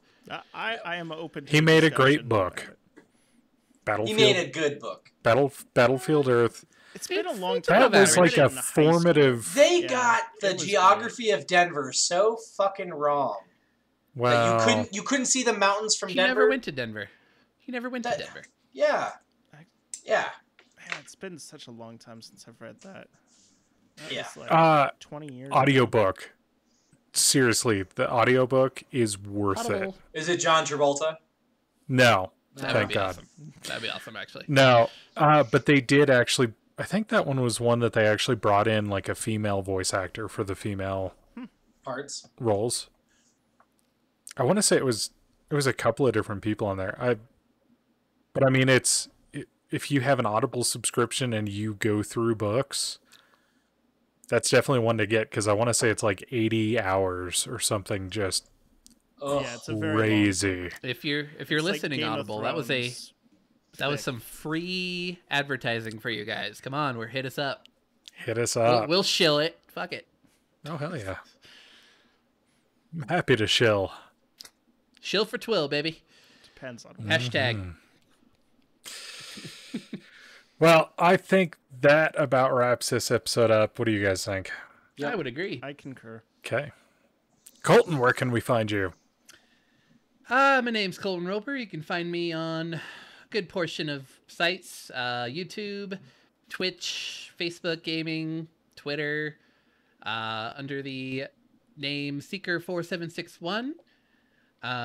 Speaker 2: I am open to
Speaker 1: He made a great book.
Speaker 3: He made a good book.
Speaker 1: Battlefield Earth.
Speaker 2: It's been a long time.
Speaker 1: That was like a formative...
Speaker 3: They got the geography of Denver so fucking wrong.
Speaker 1: Well,
Speaker 3: that you couldn't see the mountains from Denver.
Speaker 4: He never went to Denver.
Speaker 3: Yeah.
Speaker 2: Man, it's been such a long time since I've read that.
Speaker 3: That
Speaker 2: was like 20 years
Speaker 1: audiobook. Seriously, the audiobook is worth it.
Speaker 3: Is it John Travolta?
Speaker 1: No. Thank God.
Speaker 4: Awesome. That'd be awesome, actually.
Speaker 1: No, but they did actually... I think that one was one that they actually brought in like a female voice actor for the female
Speaker 3: parts
Speaker 1: roles. I want to say it was a couple of different people on there. But I mean, if you have an Audible subscription and you go through books, that's definitely one to get, because I want to say it's like 80 hours or something. Just
Speaker 2: it's a very
Speaker 1: crazy.
Speaker 4: If you're listening, like Audible, that was some free advertising for you guys. Come on, hit us up.
Speaker 1: Hit us up.
Speaker 4: We'll shill it. Fuck it.
Speaker 1: Oh, hell yeah. I'm happy to shill.
Speaker 4: Shill for TWIL, baby.
Speaker 2: Depends on
Speaker 4: hashtag.
Speaker 1: Well, I think that about wraps this episode up. What do you guys think?
Speaker 4: I would agree.
Speaker 2: I concur.
Speaker 1: Okay. Colton, where can we find you?
Speaker 4: My name's Colton Roper. You can find me on a good portion of sites, YouTube, Twitch, Facebook Gaming, Twitter, under the name Seeker4761.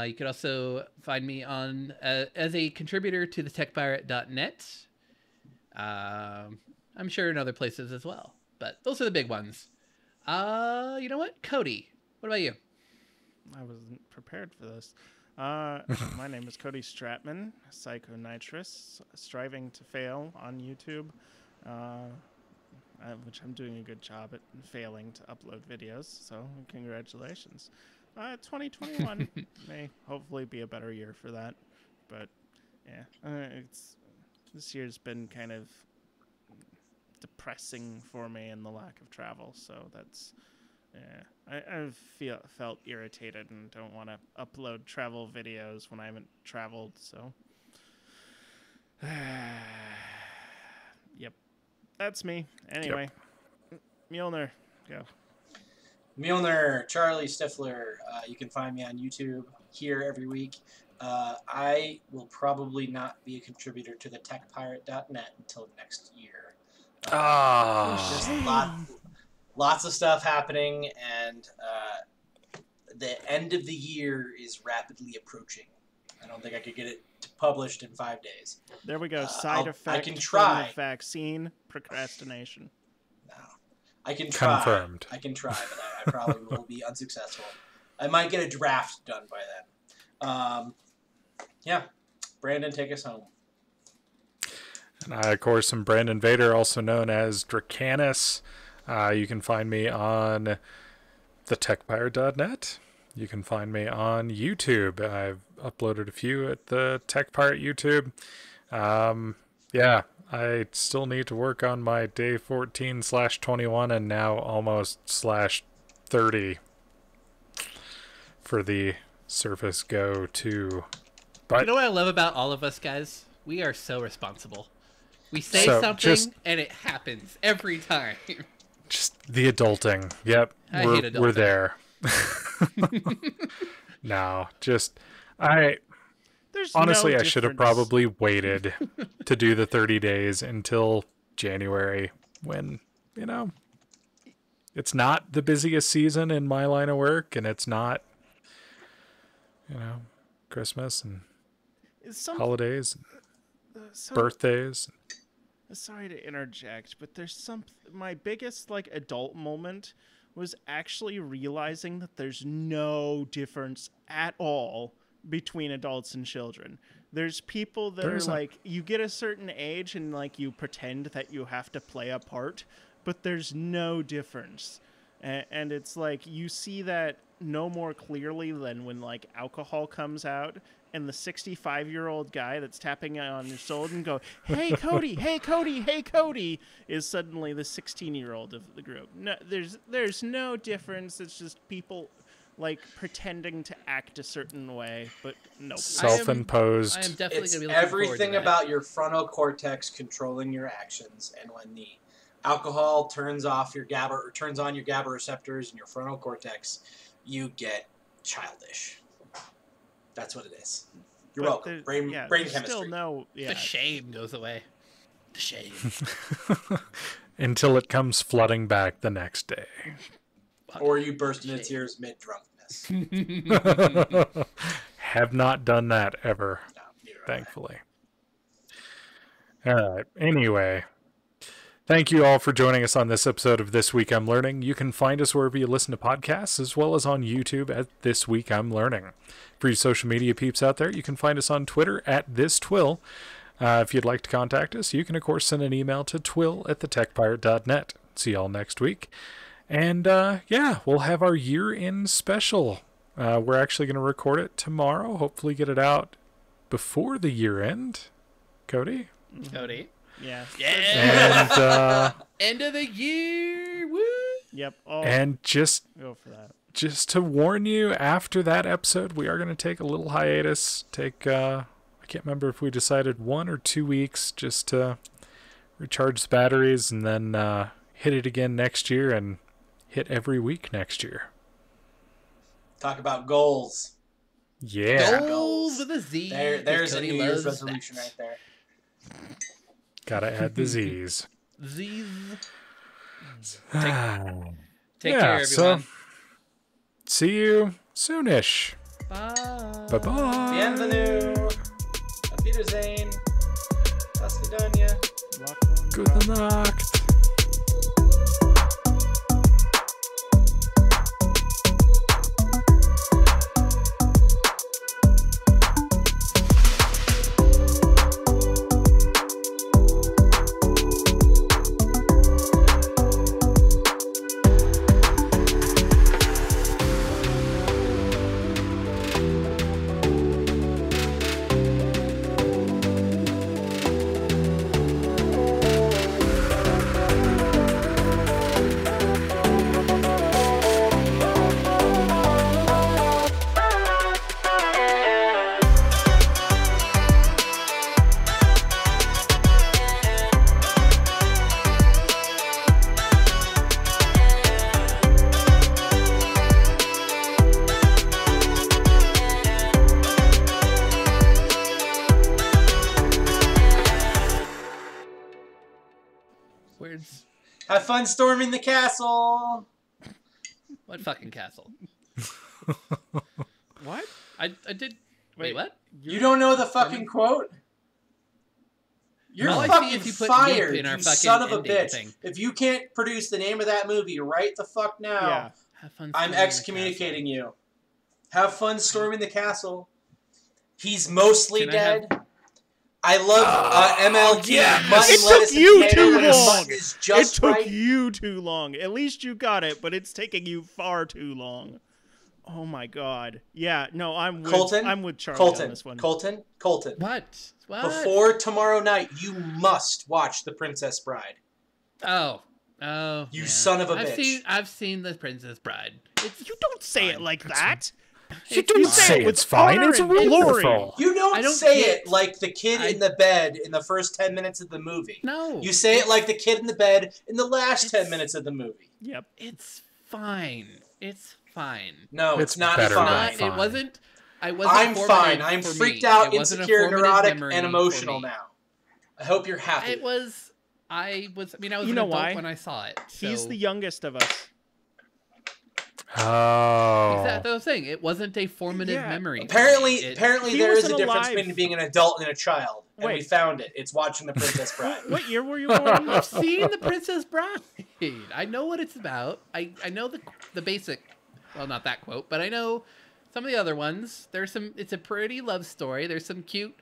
Speaker 4: You could also find me on as a contributor to the techpirate.net. I'm sure in other places as well, but those are the big ones. You know what? Cody, what about you?
Speaker 2: I wasn't prepared for this. My name is Cody Stratman, Psychonitrous, striving to fail on YouTube, which I'm doing a good job at failing to upload videos, so congratulations. 2021 may hopefully be a better year for that, but yeah, this year's been kind of depressing for me in the lack of travel, so that's... Yeah, I've felt irritated and don't want to upload travel videos when I haven't traveled, so... Yep. That's me. Anyway, Mjolnir, go.
Speaker 3: Mjolnir, Charlie Stifler. You can find me on YouTube here every week. I will probably not be a contributor to the techpirate.net until next year. There's a lots of stuff happening, and the end of the year is rapidly approaching. I don't think I could get it published in 5 days.
Speaker 2: There we go. Side effect
Speaker 3: I can try.
Speaker 2: from the vaccine, procrastination.
Speaker 3: No. I can try.
Speaker 1: Confirmed.
Speaker 3: I can try, but I probably will be unsuccessful. I might get a draft done by then. Yeah. Brandon, take us home.
Speaker 1: And I, of course, am Brandon Vader, also known as Dracanus. You can find me on thetechpirate.net. You can find me on YouTube. I've uploaded a few at the Tech Pirate YouTube. Yeah, I still need to work on my day 14/21 and now almost /30 for the Surface Go 2. But
Speaker 4: you know what I love about all of us, guys? We are so responsible. We say
Speaker 1: So,
Speaker 4: something, and it happens every time.
Speaker 1: just the adulting. Yep,
Speaker 4: I hate adulting.
Speaker 1: we're there. No, just
Speaker 2: There's
Speaker 1: honestly,
Speaker 2: no
Speaker 1: I should have
Speaker 2: difference.
Speaker 1: probably waited to do the 30 days until January when, it's not the busiest season in my line of work, and it's not, Christmas and holidays,
Speaker 2: So-
Speaker 1: birthdays.
Speaker 2: Sorry to interject, but there's my biggest adult moment was actually realizing that there's no difference at all between adults and children. There's people that
Speaker 1: There
Speaker 2: are
Speaker 1: isn't.
Speaker 2: you get a certain age and you pretend that you have to play a part, but there's no difference. And it's you see that no more clearly than when alcohol comes out and the 65-year-old guy that's tapping on your shoulder and go, "Hey Cody, hey Cody, hey Cody," is suddenly the 16-year-old of the group. No, there's no difference. It's just people pretending to act a certain way, but no.
Speaker 1: Self-imposed.
Speaker 4: I am definitely
Speaker 3: It's
Speaker 4: going to be looking forward to
Speaker 3: everything
Speaker 4: that.
Speaker 3: about your frontal cortex controlling your actions, and when the alcohol turns off your GABA or turns on your GABA receptors in your frontal cortex, you get childish. That's what it is. You're
Speaker 2: But
Speaker 3: welcome.
Speaker 2: there-
Speaker 3: Brain
Speaker 2: yeah,
Speaker 3: chemistry.
Speaker 2: there's still no. Yeah.
Speaker 4: The shame goes away. The shame.
Speaker 1: Until it comes flooding back the next day.
Speaker 3: Or you burst into tears mid-drunkenness.
Speaker 1: Have not done that ever,
Speaker 3: No, neither have I.
Speaker 1: thankfully. All right. Anyway, thank you all for joining us on this episode of This Week I'm Learning. You can find us wherever you listen to podcasts, as well as on YouTube at This Week I'm Learning. For you social media peeps out there, you can find us on Twitter at ThisTwil. If you'd like to contact us, you can, of course, send an email to twil@thetechpirate.net. See y'all next week. And, yeah, we'll have our year-end special. We're actually going to record it tomorrow. Hopefully get it out before the year-end. Cody?
Speaker 4: Cody.
Speaker 2: Yeah.
Speaker 1: And,
Speaker 4: End of the year. Woo!
Speaker 2: Yep. Oh,
Speaker 1: and just
Speaker 2: go for that.
Speaker 1: to warn you, after that episode, we are going to take a little hiatus. I can't remember if we decided 1 or 2 weeks just to recharge the batteries and then hit it again next year and hit every week next year.
Speaker 3: Talk about goals.
Speaker 1: Yeah.
Speaker 4: Goals with a Z.
Speaker 3: There's a
Speaker 4: Cody
Speaker 3: New Year's
Speaker 4: loves
Speaker 3: resolution
Speaker 4: that.
Speaker 3: right there.
Speaker 1: Gotta add the Z's.
Speaker 4: Z's.
Speaker 1: Take
Speaker 4: Take care, everyone.
Speaker 1: So, see you soonish.
Speaker 4: Bye.
Speaker 1: Bye-bye.
Speaker 3: Bienvenue. Auf Wiedersehen. До свидания.
Speaker 1: Gute Nacht.
Speaker 3: Have fun storming the castle.
Speaker 4: What fucking castle?
Speaker 2: What?
Speaker 4: I did. Wait, what?
Speaker 3: You don't know the fucking quote? You're
Speaker 4: All I see
Speaker 3: fucking
Speaker 4: is you put
Speaker 3: fired,
Speaker 4: Meep in our
Speaker 3: you
Speaker 4: fucking
Speaker 3: son of a
Speaker 4: ending
Speaker 3: bitch.
Speaker 4: thing.
Speaker 3: If you can't produce the name of that movie right the fuck now,
Speaker 2: Yeah.
Speaker 4: Have fun
Speaker 3: I'm
Speaker 4: storming the
Speaker 3: excommunicating you. Have fun storming the castle. He's mostly
Speaker 4: Can I
Speaker 3: dead.
Speaker 4: have-
Speaker 3: I love MLT.
Speaker 1: yes!
Speaker 3: Mutton,
Speaker 2: It
Speaker 3: lettuce,
Speaker 2: took you
Speaker 3: and tomato
Speaker 2: too
Speaker 3: when the
Speaker 2: long.
Speaker 3: mutton is just
Speaker 2: It took
Speaker 3: right.
Speaker 2: you too long. At least you got it, but it's taking you far too long. Oh my god. Yeah, no, I'm with
Speaker 3: Colton,
Speaker 2: I'm with Charlie
Speaker 3: Colton,
Speaker 2: on this one.
Speaker 3: Colton.
Speaker 4: What? What?
Speaker 3: Before tomorrow night, you must watch The Princess Bride.
Speaker 4: Oh,
Speaker 3: You
Speaker 4: yeah.
Speaker 3: son of a bitch.
Speaker 4: I've seen The Princess Bride.
Speaker 2: You don't say it like that.
Speaker 1: You don't say
Speaker 2: it with
Speaker 1: it's fine.
Speaker 2: honor
Speaker 1: It's
Speaker 2: and glory.
Speaker 1: wonderful.
Speaker 3: You don't,
Speaker 4: I don't
Speaker 3: say
Speaker 4: get-
Speaker 3: it like the kid in the bed in the first 10 minutes of the movie.
Speaker 4: No.
Speaker 3: You say it like the kid in the bed in the last 10 minutes of the movie.
Speaker 2: Yep.
Speaker 4: It's fine. It's fine.
Speaker 3: No,
Speaker 1: It's
Speaker 3: it's not
Speaker 1: better
Speaker 3: fine.
Speaker 1: than
Speaker 4: Not,
Speaker 1: fine.
Speaker 4: It wasn't. I wasn't.
Speaker 3: I'm
Speaker 4: formative
Speaker 3: fine. I'm
Speaker 4: for
Speaker 3: freaked
Speaker 4: me.
Speaker 3: out,
Speaker 4: It wasn't a
Speaker 3: insecure,
Speaker 4: formative
Speaker 3: neurotic,
Speaker 4: memory
Speaker 3: and
Speaker 4: for
Speaker 3: emotional
Speaker 4: me.
Speaker 3: now. I hope you're happy.
Speaker 4: It was. I was. I mean, I was
Speaker 2: You
Speaker 4: an
Speaker 2: know
Speaker 4: adult
Speaker 2: why?
Speaker 4: when I saw it. So.
Speaker 2: He's the youngest of us.
Speaker 1: Oh.
Speaker 4: Exactly. That's what I'm saying. It wasn't a formative
Speaker 2: Yeah.
Speaker 4: memory. for
Speaker 3: Apparently,
Speaker 4: me. It-
Speaker 3: apparently
Speaker 2: He
Speaker 3: there is a
Speaker 2: wasn't
Speaker 3: difference
Speaker 2: alive.
Speaker 3: between being an adult and a child. And we
Speaker 2: Wait.
Speaker 3: found it. It's watching The Princess Bride.
Speaker 2: What year were you born?
Speaker 4: I've seen The Princess Bride. I know what it's about. I know the basic. Well, not that quote, but I know some of the other ones. There's some. It's a pretty love story. There's some cute,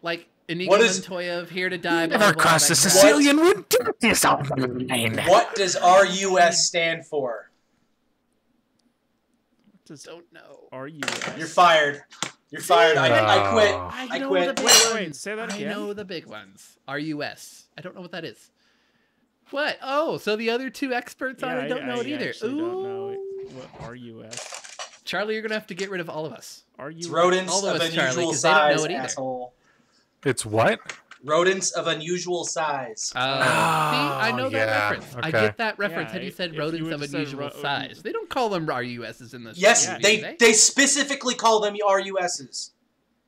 Speaker 4: like Inigo
Speaker 3: What is-
Speaker 4: Montoya of Here to Die. blah,
Speaker 1: Never
Speaker 4: blah, blah,
Speaker 1: crossed the
Speaker 4: that crap.
Speaker 1: Sicilian would do this on the line.
Speaker 3: What does RUS stand for?
Speaker 4: Don't know.
Speaker 2: Are you?
Speaker 3: You're fired. You're fired. I quit.
Speaker 1: Oh.
Speaker 3: I
Speaker 4: know
Speaker 3: quit.
Speaker 4: the big
Speaker 2: Wait,
Speaker 4: ones.
Speaker 2: wait, say that
Speaker 4: I
Speaker 2: again.
Speaker 4: know the big ones. RUS. I don't know what that is. What? Oh, so the other two experts on it don't know it either.
Speaker 2: actually
Speaker 4: Ooh.
Speaker 2: don't know what RUS.
Speaker 4: Charlie, you're gonna have to get rid of all of us.
Speaker 3: It's
Speaker 2: RUS.
Speaker 3: rodents
Speaker 4: All of
Speaker 3: of
Speaker 4: us, Charlie,
Speaker 3: unusual
Speaker 4: 'cause they don't know
Speaker 3: size,
Speaker 4: it either.
Speaker 3: asshole.
Speaker 1: It's what?
Speaker 3: Rodents of unusual size.
Speaker 4: See, I know that
Speaker 1: yeah,
Speaker 4: reference. I
Speaker 1: okay.
Speaker 4: get that reference.
Speaker 2: Yeah,
Speaker 4: Had you
Speaker 2: if
Speaker 4: said
Speaker 2: you
Speaker 4: rodents
Speaker 2: had
Speaker 4: of
Speaker 2: said
Speaker 4: unusual size, they don't call them RUSs in this.
Speaker 3: Yes,
Speaker 4: movie, do
Speaker 3: they specifically call them RUSs.